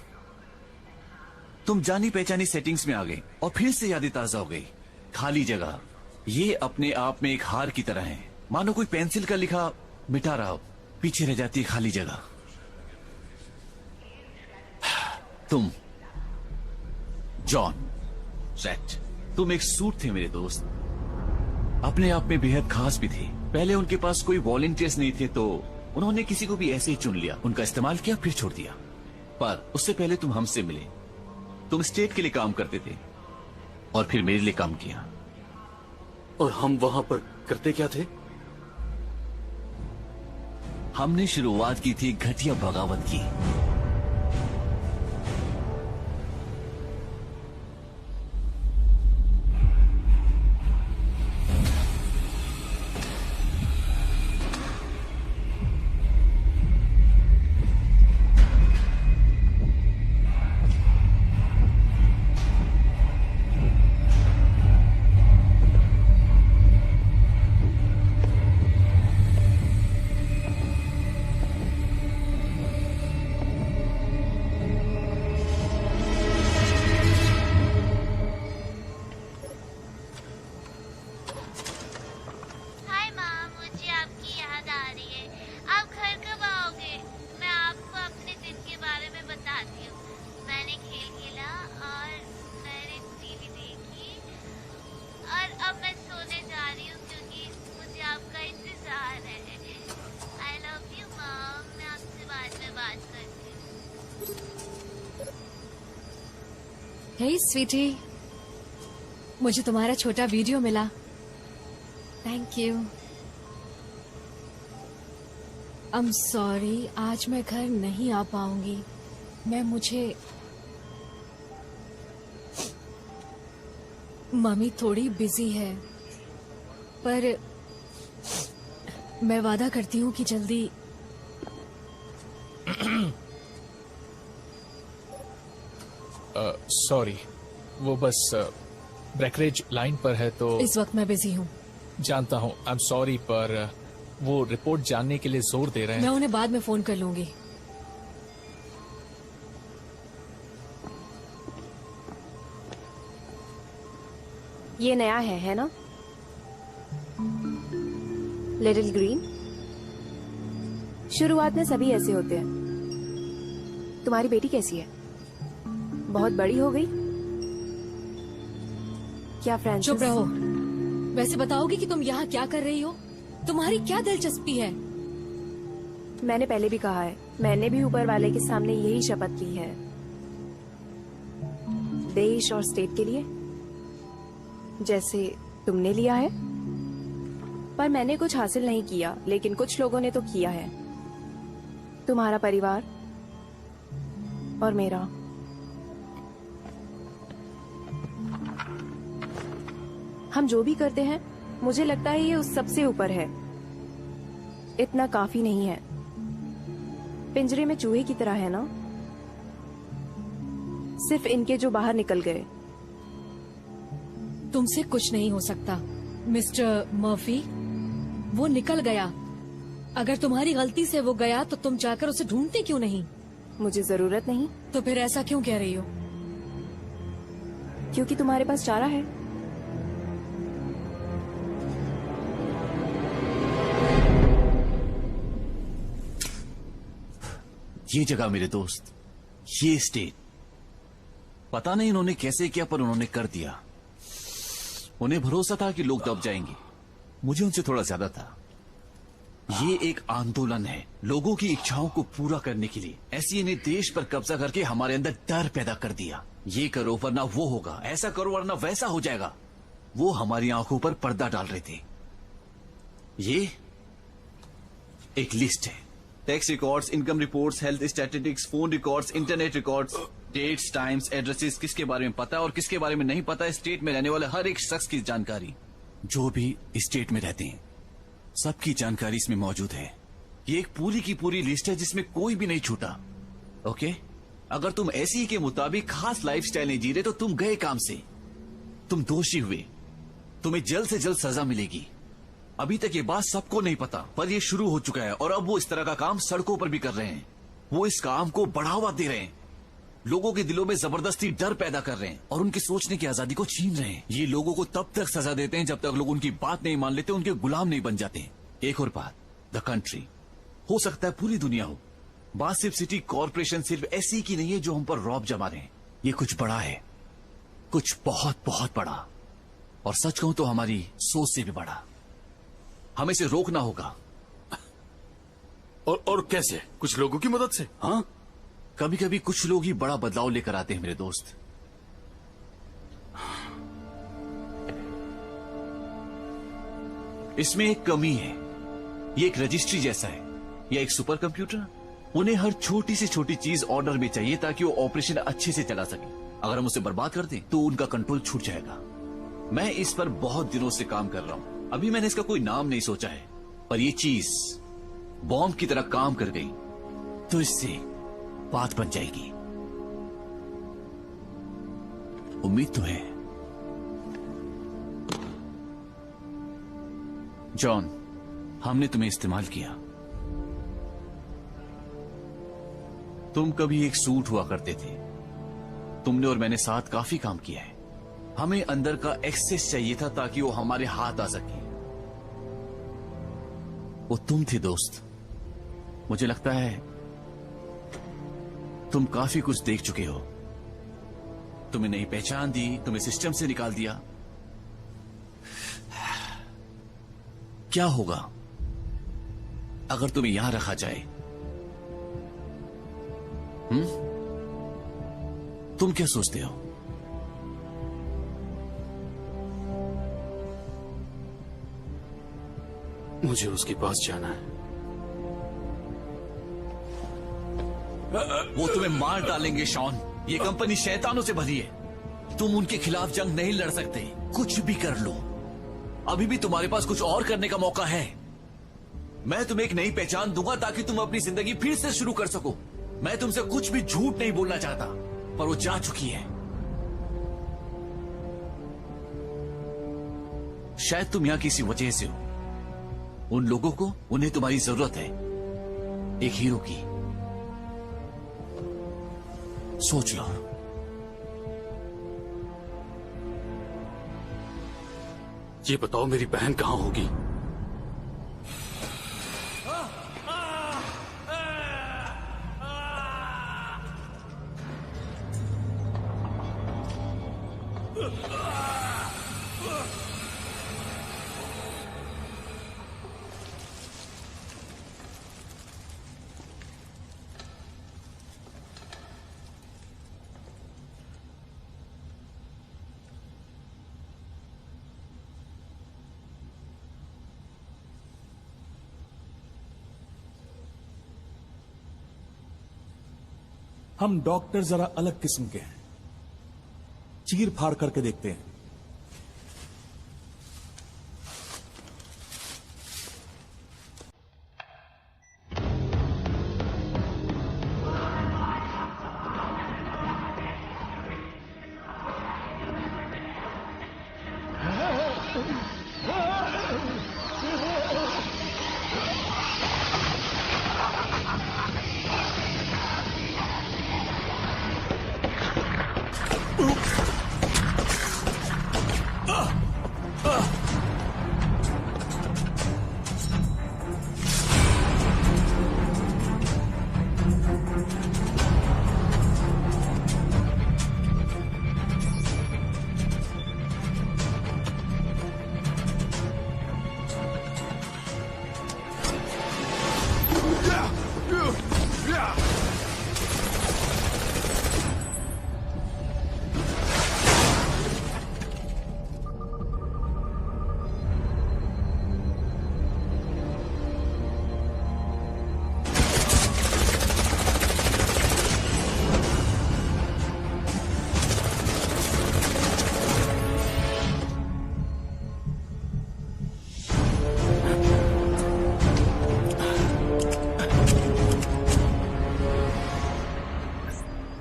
तुम जानी पहचानी सेटिंग्स में आ गए और फिर से यादें ताजा हो गई। खाली जगह, ये अपने आप में एक हार की तरह है। मानो कोई पेंसिल का लिखा मिटा रहा हो, पीछे रह जाती है खाली जगह। तुम जॉन रैट, तुम एक सूट थे मेरे दोस्त। अपने आप में बेहद खास भी थे। पहले उनके पास कोई वॉलंटियर्स नहीं थे तो उन्होंने किसी को भी ऐसे ही चुन लिया, उनका इस्तेमाल किया, फिर छोड़ दिया। पर उससे पहले तुम हमसे मिले, तुम स्टेट के लिए काम करते थे और फिर मेरे लिए काम किया। और हम वहां पर करते क्या थे? हमने शुरुआत की थी घटिया बगावत की। हे स्वीटी, मुझे तुम्हारा छोटा वीडियो मिला। Thank you. I am sorry, आज मैं घर नहीं आ पाऊंगी। मम्मी थोड़ी बिजी है, पर मैं वादा करती हूँ कि जल्दी। सॉरी, वो बस ब्रेकरेज लाइन पर है तो इस वक्त मैं बिजी हूँ। जानता हूँ, आई एम सॉरी, पर वो रिपोर्ट जानने के लिए जोर दे रहे हैं। मैं उन्हें बाद में फोन कर लूंगी। ये नया है ना? Little green. शुरुआत में सभी ऐसे होते हैं। तुम्हारी बेटी कैसी है? बहुत बड़ी हो गई क्या फ्रांसिस? चुप रहो। वैसे बताओगी कि तुम यहाँ क्या कर रही हो? तुम्हारी क्या दिलचस्पी है? मैंने पहले भी कहा है, मैंने भी ऊपर वाले के सामने यही शपथ ली है, देश और स्टेट के लिए, जैसे तुमने लिया है। पर मैंने कुछ हासिल नहीं किया, लेकिन कुछ लोगों ने तो किया है। तुम्हारा परिवार और मेरा। हम जो भी करते हैं, मुझे लगता है ये उस सबसे ऊपर है। इतना काफी नहीं है। पिंजरे में चूहे की तरह है ना, सिर्फ इनके जो बाहर निकल गए। तुमसे कुछ नहीं हो सकता मिस्टर मर्फी। वो निकल गया। अगर तुम्हारी गलती से वो गया तो तुम जाकर उसे ढूंढते क्यों नहीं? मुझे जरूरत नहीं। तो फिर ऐसा क्यों कह रही हो? क्योंकि तुम्हारे पास चारा है। ये जगह मेरे दोस्त, ये स्टेट, पता नहीं इन्होंने कैसे किया, पर उन्होंने कर दिया। उन्हें भरोसा था कि लोग दब जाएंगे, मुझे उनसे थोड़ा ज्यादा था। ये एक आंदोलन है लोगों की इच्छाओं को पूरा करने के लिए। ऐसी ने देश पर कब्जा करके हमारे अंदर डर पैदा कर दिया। ये करो वरना वो होगा, ऐसा करो वरना वैसा हो जाएगा। वो हमारी आंखों पर पर्दा डाल रहे थे। ये एक लिस्ट है, tax records, income reports, health statistics, phone records, internet records, dates, times, addresses, किसके बारे में पता है और किसके बारे में नहीं पता। स्टेट में रहने वाले हर एक शख्स की जानकारी, जो भी स्टेट में रहते हैं सबकी जानकारी इसमें मौजूद है। ये एक पूरी की पूरी लिस्ट है जिसमें कोई भी नहीं छूटा। ओके, अगर तुम ऐसी ही के मुताबिक खास लाइफस्टाइल नहीं जी रहे तो तुम गए काम से, तुम दोषी हुए, तुम्हें जल्द से जल्द सजा मिलेगी। अभी तक ये बात सबको नहीं पता, पर ये शुरू हो चुका है और अब वो इस तरह का काम सड़कों पर भी कर रहे हैं। वो इस काम को बढ़ावा दे रहे हैं, लोगों के दिलों में जबरदस्ती डर पैदा कर रहे हैं और उनकी सोचने की आजादी को छीन रहे हैं। ये लोगों को तब तक सजा देते हैं जब तक लोग उनकी बात नहीं मान लेते, उनके गुलाम नहीं बन जाते। एक और बात, द कंट्री, हो सकता है पूरी दुनिया हो, बात सिर्फ सिटी कॉर्पोरेशन सिर्फ ऐसी की नहीं है जो हम पर रौब जमा रहे हैं। ये कुछ बड़ा है, कुछ बहुत बहुत बड़ा। और सच कहूं तो हमारी सोच से भी बड़ा। हमें इसे रोकना होगा। और कैसे? कुछ लोगों की मदद से? हाँ, कभी कभी कुछ लोग ही बड़ा बदलाव लेकर आते हैं मेरे दोस्त। इसमें एक कमी है। ये एक रजिस्ट्री जैसा है या एक सुपर कंप्यूटर। उन्हें हर छोटी से छोटी चीज ऑर्डर में चाहिए ताकि वो ऑपरेशन अच्छे से चला सके। अगर हम उसे बर्बाद कर दें तो उनका कंट्रोल छूट जाएगा। मैं इस पर बहुत दिनों से काम कर रहा हूं। अभी मैंने इसका कोई नाम नहीं सोचा है, पर यह चीज बॉम्ब की तरह काम कर गई तो इससे बात बन जाएगी। उम्मीद तो है। जॉन, हमने तुम्हें इस्तेमाल किया। तुम कभी एक सूट हुआ करते थे। तुमने और मैंने साथ काफी काम किया है। हमें अंदर का एक्सेस चाहिए था ताकि वो हमारे हाथ आ सके। वो तुम थे दोस्त। मुझे लगता है तुम काफी कुछ देख चुके हो। तुम्हें नई पहचान दी, तुम्हें सिस्टम से निकाल दिया। क्या होगा अगर तुम्हें यहां रखा जाए? तुम क्या सोचते हो? मुझे उसके पास जाना है। वो तुम्हें मार डालेंगे शॉन। ये कंपनी शैतानों से भरी है। तुम उनके खिलाफ जंग नहीं लड़ सकते। कुछ भी कर लो, अभी भी तुम्हारे पास कुछ और करने का मौका है। मैं तुम्हें एक नई पहचान दूंगा ताकि तुम अपनी जिंदगी फिर से शुरू कर सको। मैं तुमसे कुछ भी झूठ नहीं बोलना चाहता, पर वो जा चुकी है। शायद तुम यहां किसी वजह से हो। उन लोगों को, उन्हें तुम्हारी जरूरत है, एक हीरो की। सोच लो। ये बताओ, मेरी बहन कहां होगी? हम डॉक्टर जरा अलग किस्म के हैं। चीर फाड़ करके देखते हैं।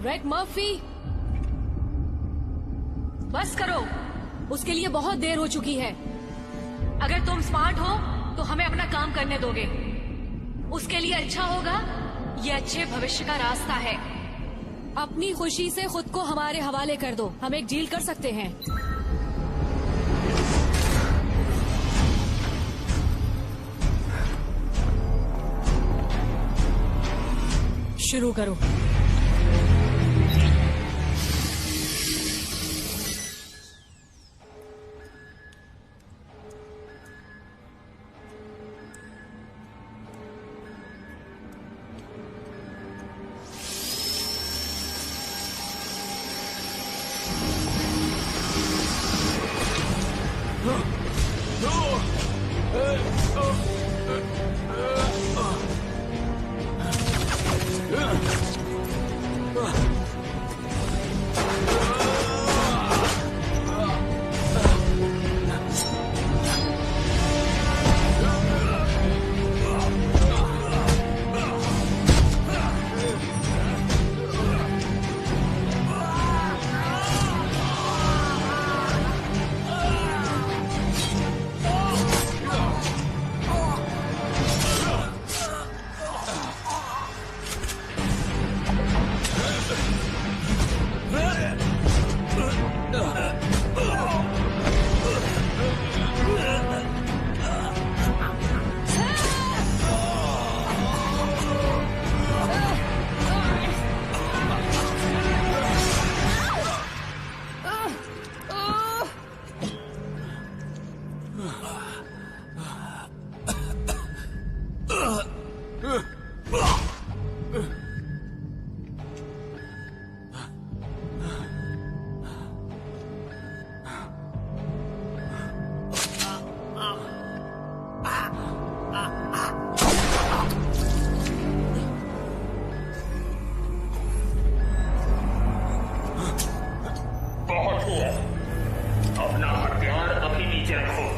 रेड मर्फी, बस करो। उसके लिए बहुत देर हो चुकी है। अगर तुम स्मार्ट हो तो हमें अपना काम करने दोगे। उसके लिए अच्छा होगा। ये अच्छे भविष्य का रास्ता है। अपनी खुशी से खुद को हमारे हवाले कर दो। हम एक डील कर सकते हैं। शुरू करो। बहुत हुआ, अपना हथियार अभी नीचे रखो।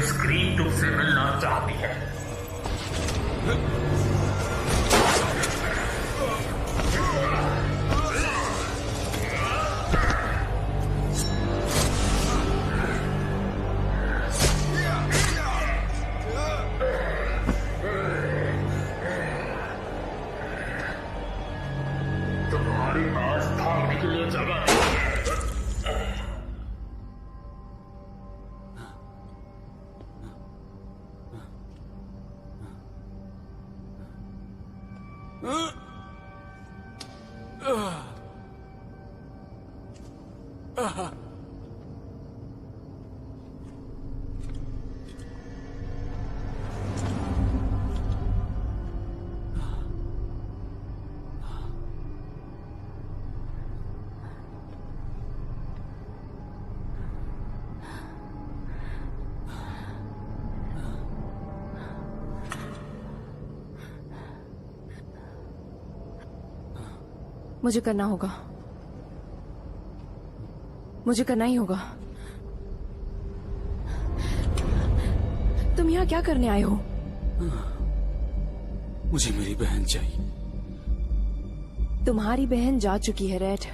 स्क्रीन तुमसे मिलना चाहती है। तुम्हारे पास भागने के लिए जगह नहीं है। मुझे करना होगा, मुझे करना ही होगा। तुम यहाँ क्या करने आए हो? मुझे मेरी बहन चाहिए। तुम्हारी बहन जा चुकी है रेड।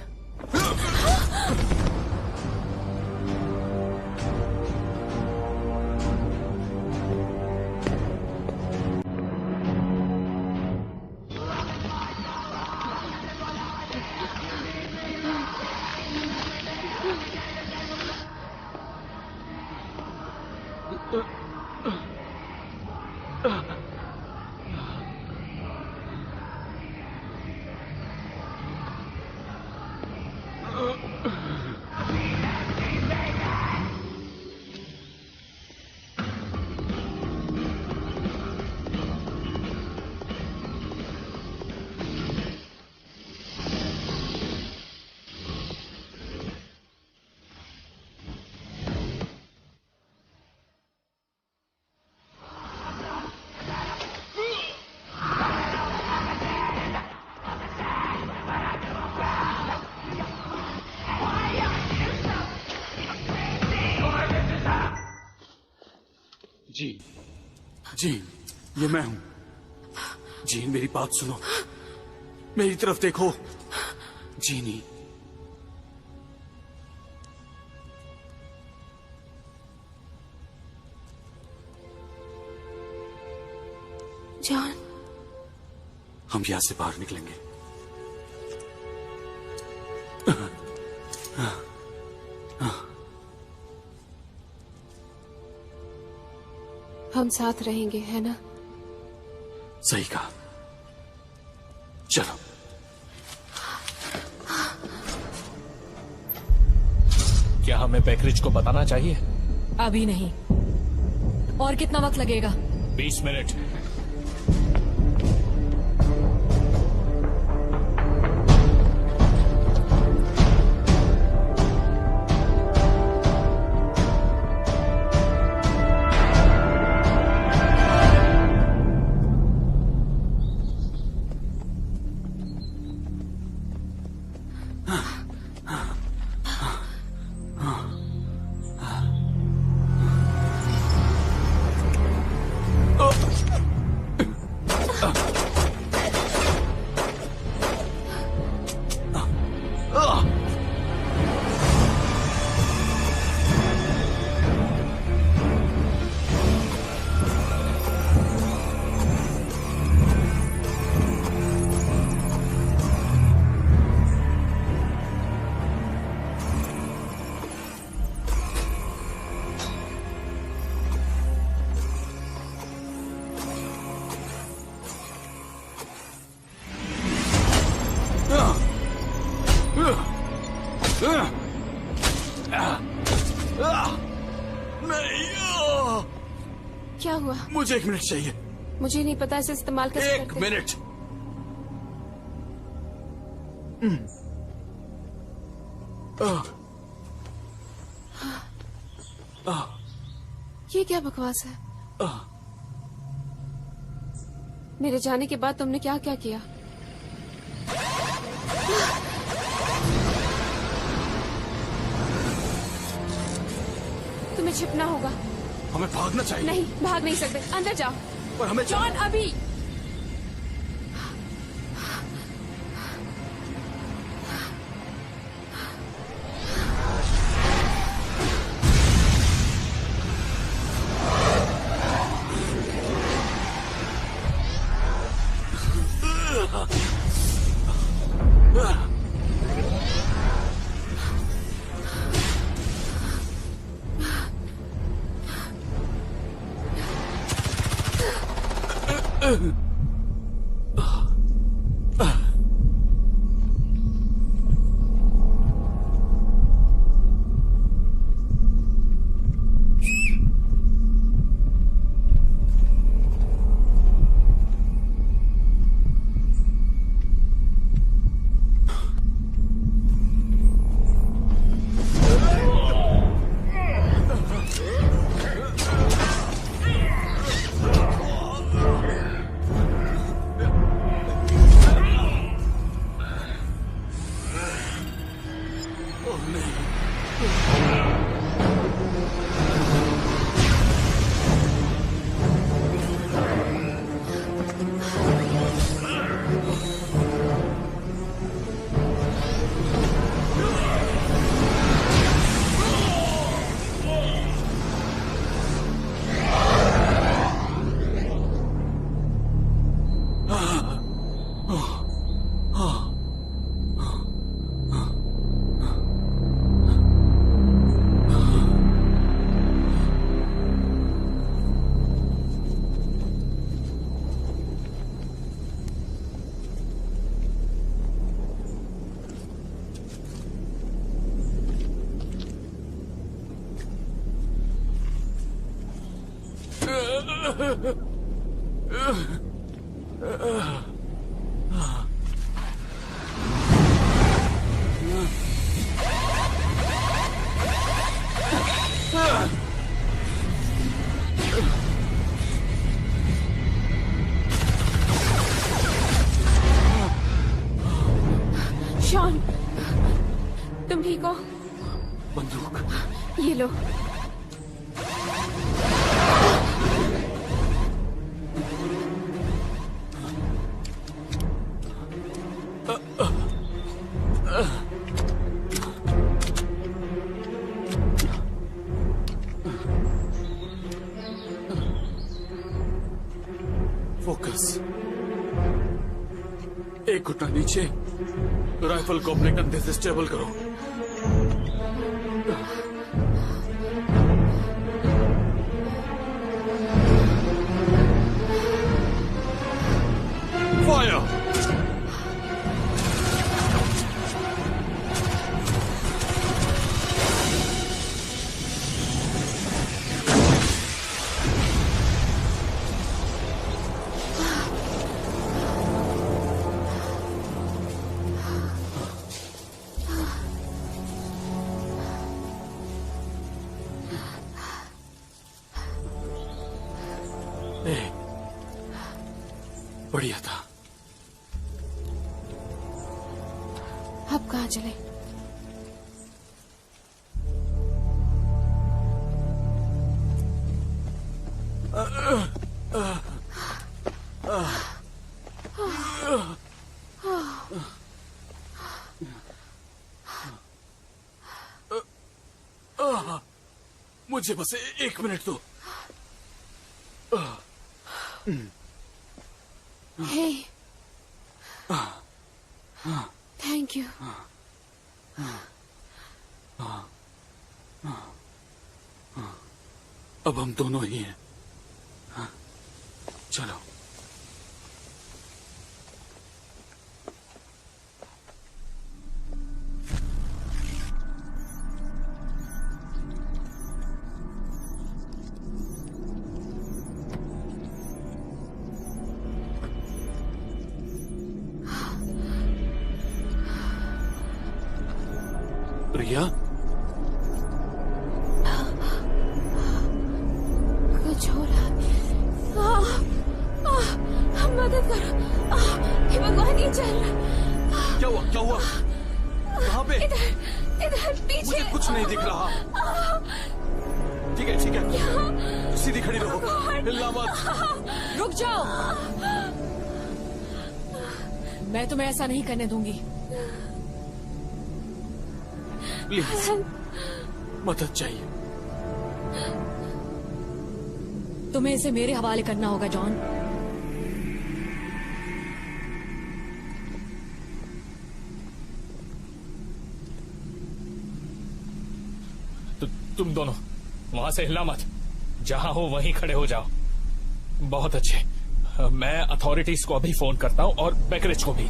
जीन, ये मैं हूं। जीन, मेरी बात सुनो, मेरी तरफ देखो। जीनी, जॉन, हम यहां से बाहर निकलेंगे। हम साथ रहेंगे, है ना? सही कहा। चलो। क्या हमें बैकरिज को बताना चाहिए? अभी नहीं। और कितना वक्त लगेगा? 20 मिनट। क्या हुआ? मुझे 1 मिनट चाहिए। मुझे नहीं पता इसे इस्तेमाल कैसे 1 करते हैं। मिनट। ये क्या बकवास है? मेरे जाने के बाद तुमने क्या क्या किया? तुम्हें छिपना होगा। हमें भागना चाहिए। नहीं, भाग नहीं सकते। अंदर जाओ। पर हमें जॉन, अभी। शॉन, तुम ठीक हो? बंदूक ये लो। फोकस। एक घुटना नीचे, राइफल को अपने कंधे से स्टेबल करो। फायर! बढ़िया था। अब कहाँ चले? मुझे बस 1 मिनट दो। Hey. Thank you. अब हम दोनों ही हैं। चलो। प्रिया, कुछ हो रहा है। मदद करो। हे भगवान, ये चल रहा। क्या हुआ? क्या हुआ? कहाँ पे? इधर पीछे। मुझे कुछ नहीं दिख रहा। ठीक है, ठीक है, सीधी खड़ी रहो, हिलना मत। रुक जाओ, मैं तुम्हें ऐसा नहीं करने दूंगी। प्लीज, मदद चाहिए। तुम्हें इसे मेरे हवाले करना होगा जॉन। तुम दोनों वहां से हिलना मत, जहां हो वहीं खड़े हो जाओ। बहुत अच्छे, मैं अथॉरिटीज को अभी फोन करता हूं और बेकरेज को भी।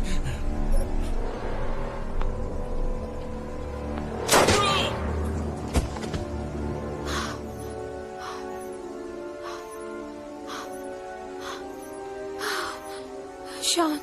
शॉन,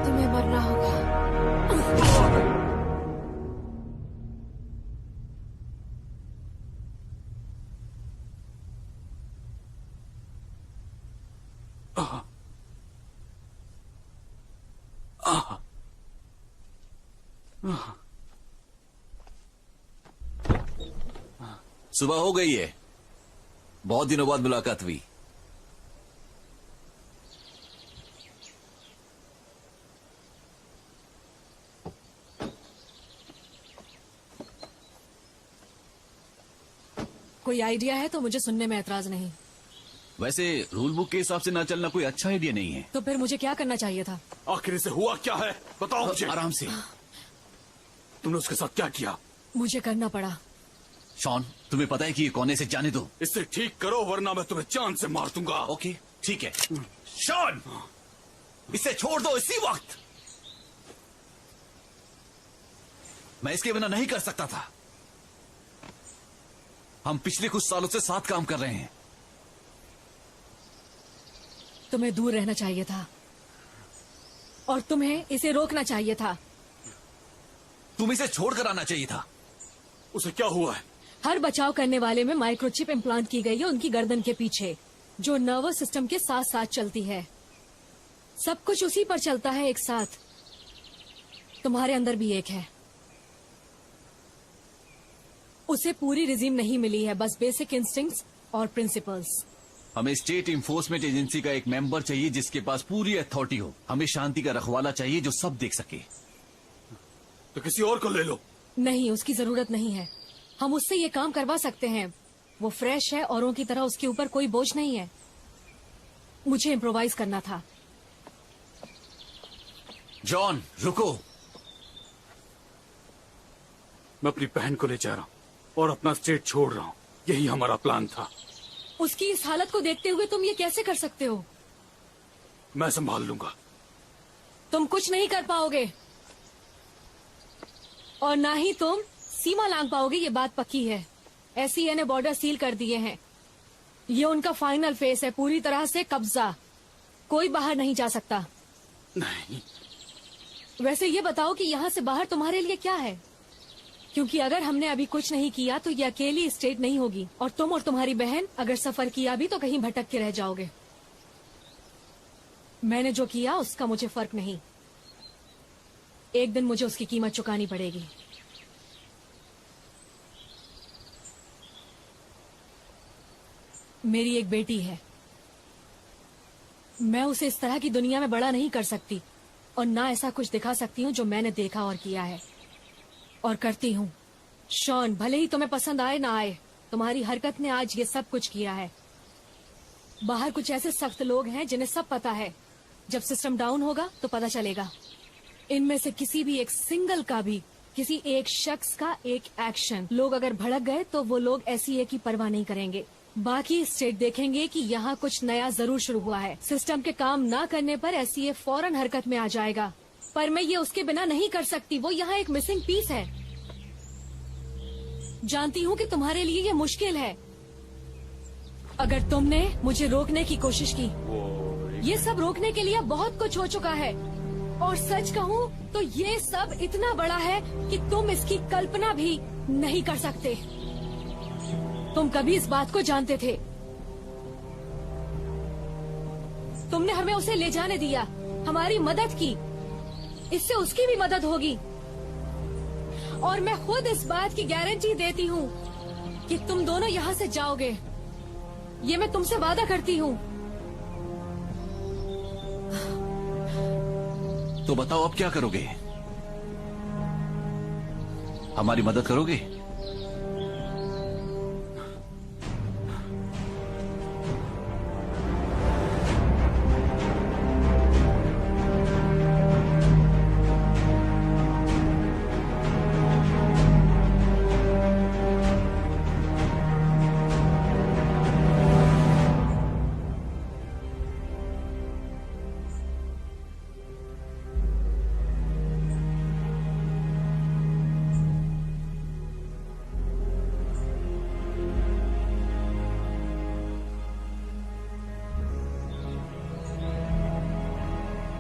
तुम्हें मरना होगा। सुबह हो गई है, बहुत दिनों बाद मुलाकात हुई। कोई आइडिया है तो मुझे सुनने में ऐतराज नहीं। वैसे रूल बुक के हिसाब से ना चलना कोई अच्छा आइडिया नहीं है। तो फिर मुझे क्या करना चाहिए था? आखिर से हुआ क्या है, बताओ मुझे। आराम से। तुमने उसके साथ क्या किया? मुझे करना पड़ा। शॉन, तुम्हें पता है कि ये कौन है, इसे जाने दो। इसे ठीक करो वरना मैं तुम्हें जान से मार दूंगा। ओके, ठीक है। शॉन, इसे छोड़ दो इसी वक्त। मैं इसके बिना नहीं कर सकता था। हम पिछले कुछ सालों से साथ काम कर रहे हैं। तुम्हें दूर रहना चाहिए था और तुम्हें इसे रोकना चाहिए था। तुम इसे छोड़कर आना चाहिए था। उसे क्या हुआ है? हर बचाव करने वाले में माइक्रोचिप इम्प्लांट की गई है उनकी गर्दन के पीछे, जो नर्वस सिस्टम के साथ साथ चलती है। सब कुछ उसी पर चलता है एक साथ। तुम्हारे अंदर भी एक है। उसे पूरी रिजीम नहीं मिली है, बस बेसिक इंस्टिंक्ट्स और प्रिंसिपल्स। हमें स्टेट इन्फोर्समेंट एजेंसी का एक मेंबर चाहिए जिसके पास पूरी अथॉरिटी हो। हमें शांति का रखवाला चाहिए जो सब देख सके। तो किसी और को ले लो। नहीं, उसकी जरूरत नहीं है। हम उससे ये काम करवा सकते हैं। वो फ्रेश है, औरों की तरह उसके ऊपर कोई बोझ नहीं है। मुझे इम्प्रोवाइज करना था। जॉन, रुको। मैं अपनी बहन को ले जा रहा हूँ और अपना स्टेट छोड़ रहा हूँ। यही हमारा प्लान था। उसकी इस हालत को देखते हुए तुम ये कैसे कर सकते हो? मैं संभाल लूंगा। तुम कुछ नहीं कर पाओगे और ना ही तुम सीमा लांघ पाओगे, ये बात पक्की है। SCA ने बॉर्डर सील कर दिए हैं। ये उनका फाइनल फेस है, पूरी तरह से कब्जा। कोई बाहर नहीं जा सकता। नहीं। वैसे ये बताओ कि यहाँ से बाहर तुम्हारे लिए क्या है? क्योंकि अगर हमने अभी कुछ नहीं किया तो ये अकेली स्टेट नहीं होगी और तुम और तुम्हारी बहन अगर सफर किया भी तो कहीं भटक के रह जाओगे। मैंने जो किया उसका मुझे फर्क नहीं। एक दिन मुझे उसकी कीमत चुकानी पड़ेगी। मेरी एक बेटी है। मैं उसे इस तरह की दुनिया में बड़ा नहीं कर सकती और ना ऐसा कुछ दिखा सकती हूँ जो मैंने देखा और किया है और करती हूँ। शॉन, भले ही तुम्हें पसंद आए ना आए, तुम्हारी हरकत ने आज ये सब कुछ किया है। बाहर कुछ ऐसे सख्त लोग हैं जिन्हें सब पता है। जब सिस्टम डाउन होगा तो पता चलेगा। इनमें से किसी भी एक सिंगल का भी, किसी एक शख्स का एक एक्शन, लोग अगर भड़क गए तो वो लोग SCA की परवाह नहीं करेंगे। बाकी स्टेट देखेंगे कि यहाँ कुछ नया जरूर शुरू हुआ है। सिस्टम के काम ना करने पर SCA फौरन हरकत में आ जाएगा पर मैं ये उसके बिना नहीं कर सकती। वो यहाँ एक मिसिंग पीस है। जानती हूँ कि तुम्हारे लिए ये मुश्किल है। अगर तुमने मुझे रोकने की कोशिश की, ये सब रोकने के लिए बहुत कुछ हो चुका है। और सच कहूँ तो ये सब इतना बड़ा है कि तुम इसकी कल्पना भी नहीं कर सकते। तुम कभी इस बात को जानते थे। तुमने हमें उसे ले जाने दिया, हमारी मदद की। इससे उसकी भी मदद होगी। और मैं खुद इस बात की गारंटी देती हूँ कि तुम दोनों यहाँ से जाओगे। ये मैं तुमसे वादा करती हूँ। तो बताओ अब क्या करोगे? हमारी मदद करोगे?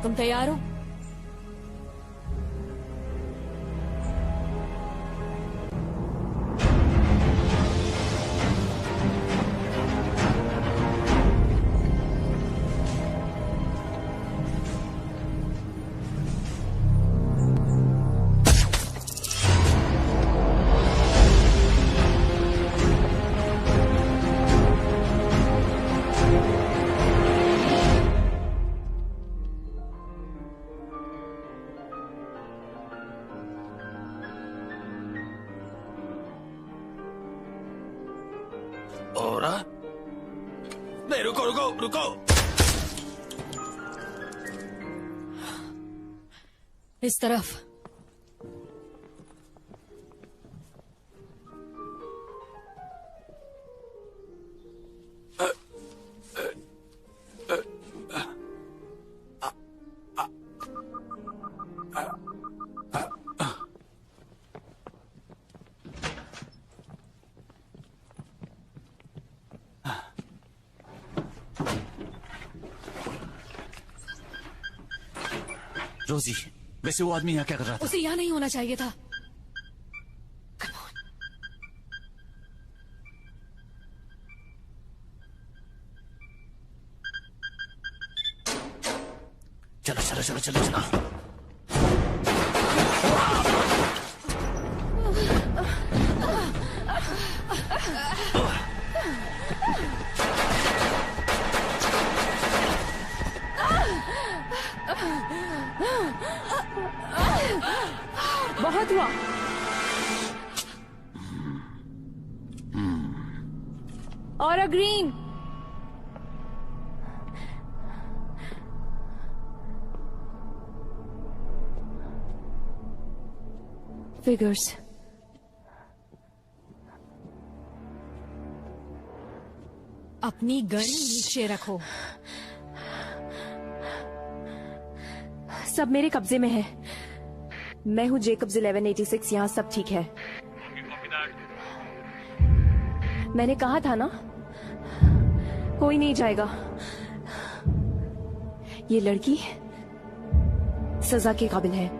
तुम तैयार हो? नहीं, रुको रुको रुको। इस तरफ। रोजी, वैसे वो आदमी यहाँ क्या कर रहा था? उसे यहाँ नहीं होना चाहिए था। चलो चलो चलो चलो चलो। बहुत हुआ। और अ ग्रीन। फिगर्स। अपनी गन नीचे रखो। सब मेरे कब्जे में है। मैं हूँ जेकब्स 1186। यहाँ सब ठीक है। मैंने कहा था ना, कोई नहीं जाएगा। ये लड़की सजा के काबिल है।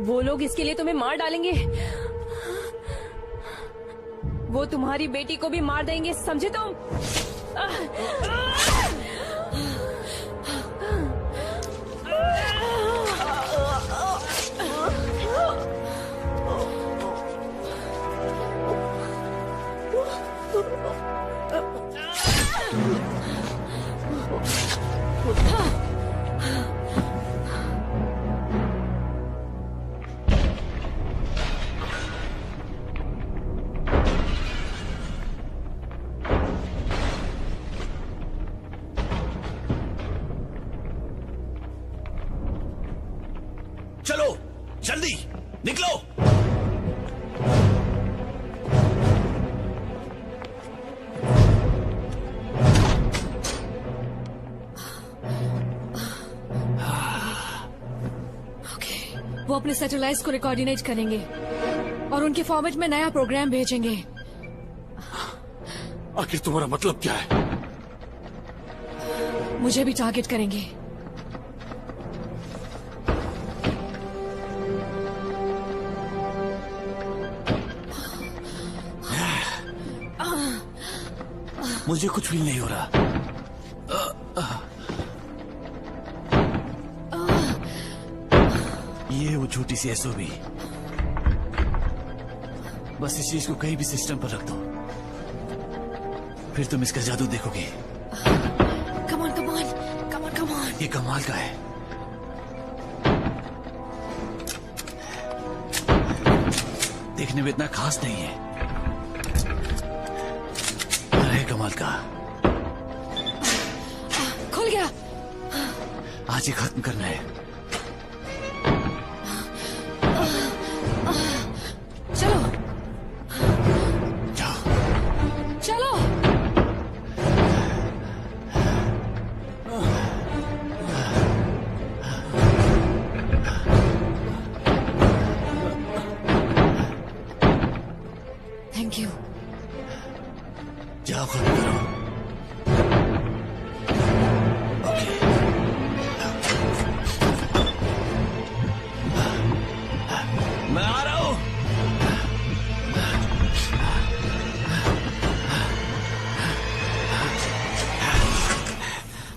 वो लोग इसके लिए तुम्हें मार डालेंगे। वो तुम्हारी बेटी को भी मार देंगे, समझे तुम? निकलो। वो अपने सैटेलाइट्स को रिकॉर्डिनेट करेंगे और उनके फॉर्मेट में नया प्रोग्राम भेजेंगे। आखिर तुम्हारा मतलब क्या है? मुझे भी टारगेट करेंगे। मुझे कुछ फील नहीं हो रहा। ये वो छोटी सी एसओबी, बस इस चीज को कहीं भी सिस्टम पर रख दो, फिर तुम इसका जादू देखोगे। Come on come on come on come on. ये कमाल का है। देखने में इतना खास नहीं है, पर है कमाल का। खुल गया। आज ये खत्म करना है। चलो जाओ। चलो। Thank you. जाओ खत्म करो। मैं आ रहा हूं।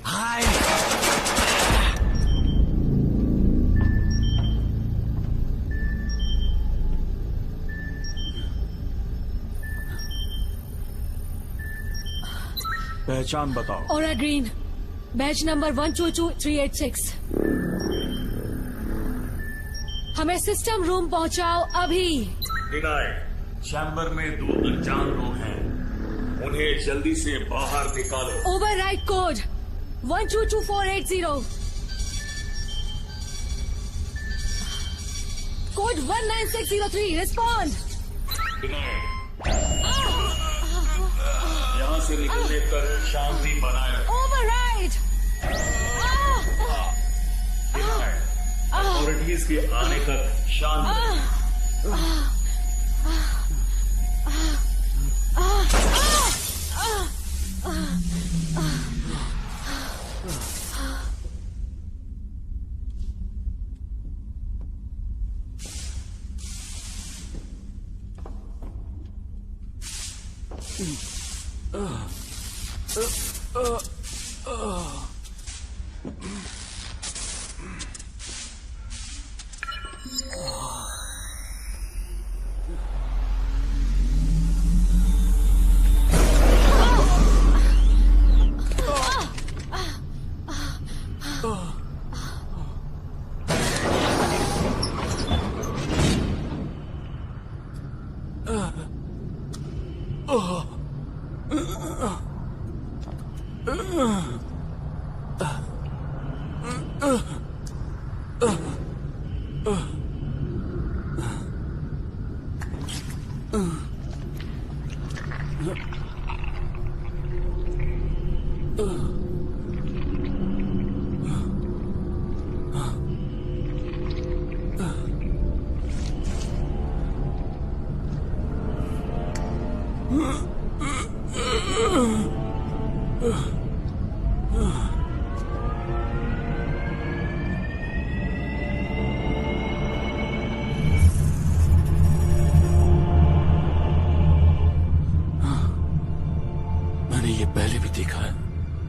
हाय। पहचान बताओ। ओरा ग्रीन, बैच नंबर 122386। हमें सिस्टम रूम पहुंचाओ अभी। डिनाइड। चैम्बर में 2 अनजान लोग हैं, उन्हें जल्दी से बाहर निकालो। Override code 122480। Code 19603। Respond. Denied. यहाँ से निकलने पर शांति बनाए रखो। ओवरराइड। डिनाइड। अथॉरिटीज के आने तक शांति।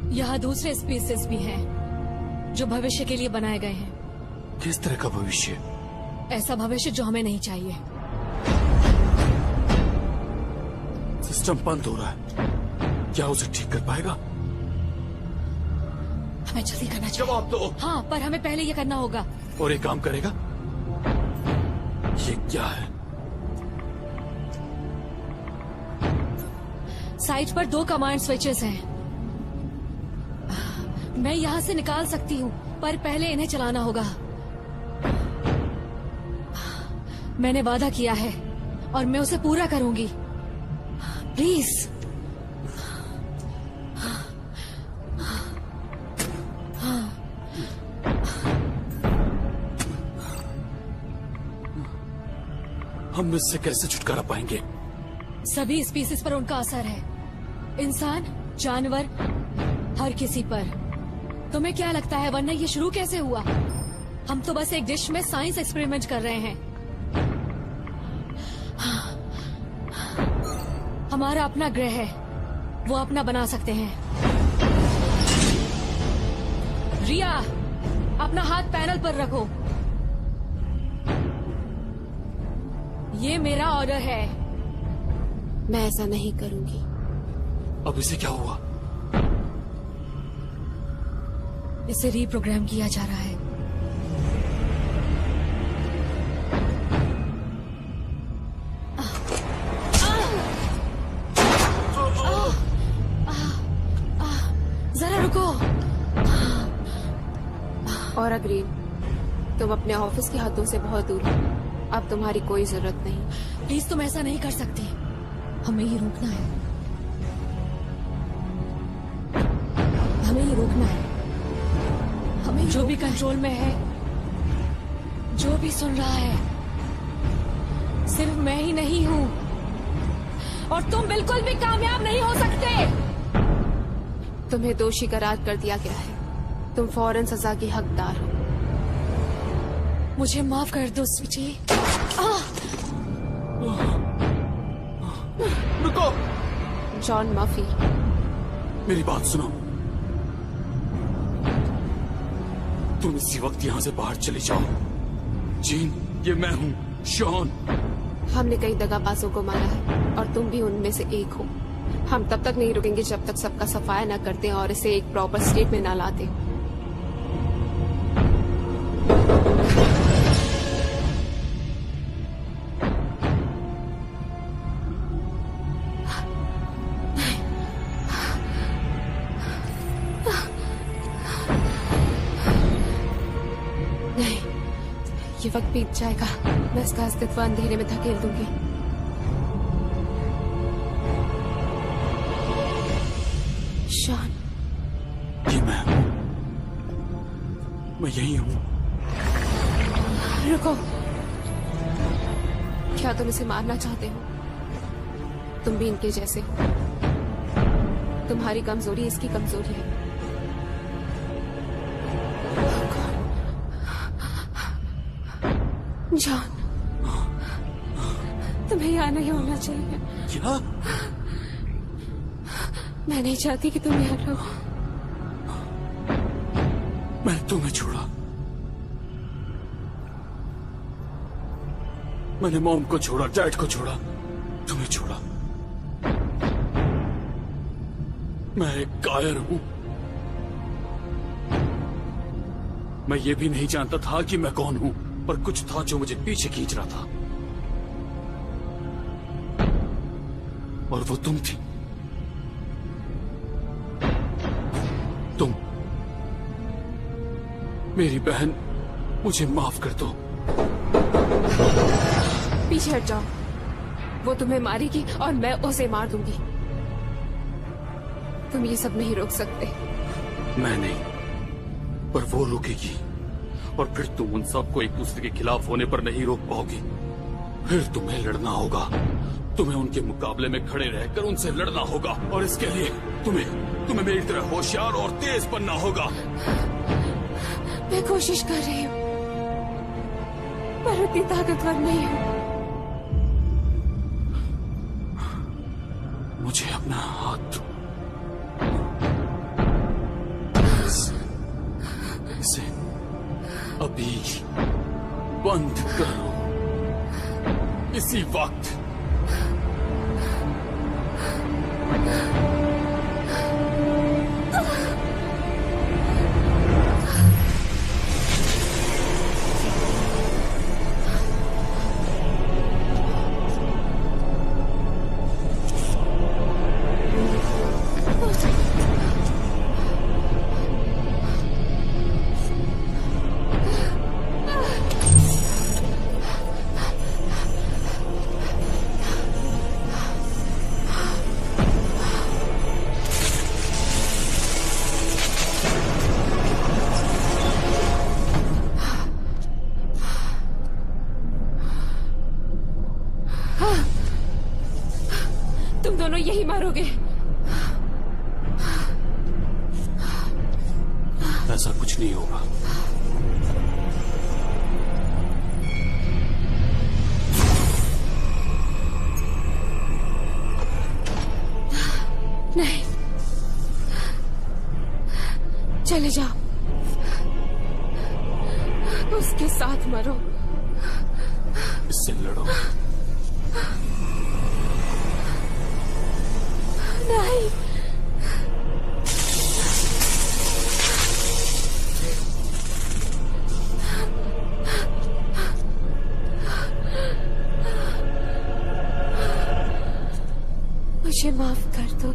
यहाँ दूसरे स्पीसीज भी हैं जो भविष्य के लिए बनाए गए हैं। किस तरह का भविष्य? ऐसा भविष्य जो हमें नहीं चाहिए। सिस्टम बंद हो रहा है, क्या उसे ठीक कर पाएगा? हमें जल्दी करना चाहिए। जवाब दो। हाँ, पर हमें पहले ये करना होगा। और ये काम करेगा? ये क्या है? साइट पर 2 कमांड स्विचेस हैं। मैं यहाँ से निकाल सकती हूँ, पर पहले इन्हें चलाना होगा। मैंने वादा किया है और मैं उसे पूरा करूंगी। प्लीज। हम इससे कैसे छुटकारा पाएंगे? सभी स्पीसीज पर उनका असर है, इंसान, जानवर, हर किसी पर। तुम्हें क्या लगता है वरना ये शुरू कैसे हुआ? हम तो बस एक डिश में साइंस एक्सपेरिमेंट कर रहे हैं। हमारा अपना ग्रह है, वो अपना बना सकते हैं। रिया, अपना हाथ पैनल पर रखो। ये मेरा ऑर्डर है। मैं ऐसा नहीं करूंगी। अब इसे क्या हुआ? इसे रीप्रोग्राम किया जा रहा है। जरा रुको। और अग्रीम, तुम अपने ऑफिस के हाथों से बहुत दूर हो। अब तुम्हारी कोई जरूरत नहीं। प्लीज तुम ऐसा नहीं कर सकती। हमें ये रोकना है। हमें ये रोकना है। हमें जो भी कंट्रोल में है, जो भी सुन रहा है, सिर्फ मैं ही नहीं हूँ। और तुम बिल्कुल भी कामयाब नहीं हो सकते। तुम्हें दोषी करार कर दिया गया है। तुम फौरन सजा की हकदार हो। मुझे माफ कर दो स्वीटी। रुको। जॉन मर्फी, मेरी बात सुनो। तुम इसी वक्त यहाँ से बाहर चली जाओ। जीन, ये मैं हूँ, शॉन। हमने कई दगाबाजों को मारा है और तुम भी उनमें से एक हो। हम तब तक नहीं रुकेंगे जब तक सबका सफाया न करते और इसे एक प्रॉपर स्टेट में न लाते। नहीं, ये वक्त बीत जाएगा। मैं इसका अस्तित्व अंधेरे में धकेल दूंगी। शॉन, ये मैं हूँ। मैं यही हूँ। रुको। क्या तुम इसे मारना चाहते हो? तुम भी इनके जैसे हो। तुम्हारी कमजोरी इसकी कमजोरी है। जॉन, तुम्हें यहाँ नहीं होना चाहिए। क्या? मैं नहीं चाहती कि तुम यहाँ रहो। मैंने तुम्हें छोड़ा। मैंने मॉम को छोड़ा, डैड को छोड़ा, तुम्हें छोड़ा। मैं एक कायर हूं। मैं ये भी नहीं जानता था कि मैं कौन हूं, पर कुछ था जो मुझे पीछे खींच रहा था। और वो तुम थी। तुम, मेरी बहन, मुझे माफ कर दो। पीछे हट जाओ। वो तुम्हें मारेगी और मैं उसे मार दूंगी। तुम ये सब नहीं रोक सकते। मैं नहीं, पर वो रुकेगी। और फिर तुम उन सबको एक दूसरे के खिलाफ होने पर नहीं रोक पाओगी। फिर तुम्हें लड़ना होगा। तुम्हें उनके मुकाबले में खड़े रहकर उनसे लड़ना होगा। और इसके लिए तुम्हें मेरी तरह होशियार और तेज बनना होगा। मैं कोशिश कर रही हूँ, पर उतनी ताकतवर नहीं हूँ। मुझे अपना हाथ दो। इसे अभी बंद करो, इसी वक्त। तुम दोनों यही मारोगे। ऐसा कुछ नहीं होगा। नहीं, चले जाओ, उसके साथ मरो। इससे लड़ो। नहीं, मुझे माफ कर दो।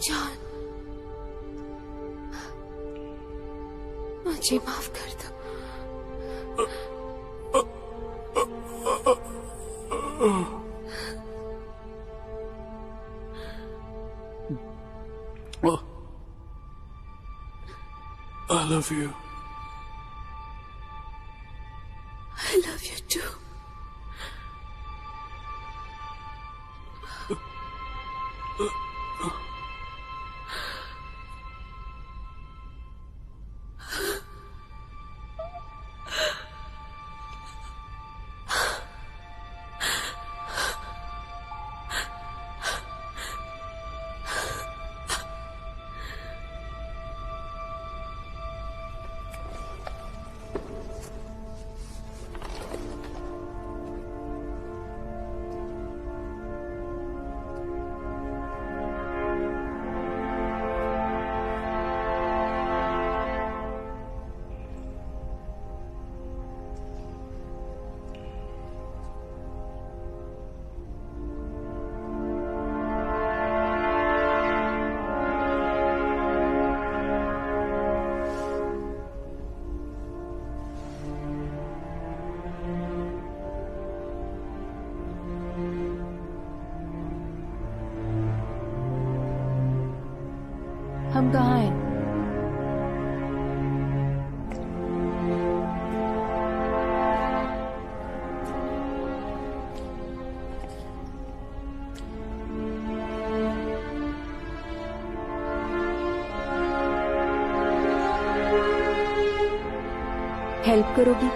जॉन, मुझे माफ कर दो। I love you. I love you too. हम कहाँ हैं? हेल्प करोगी?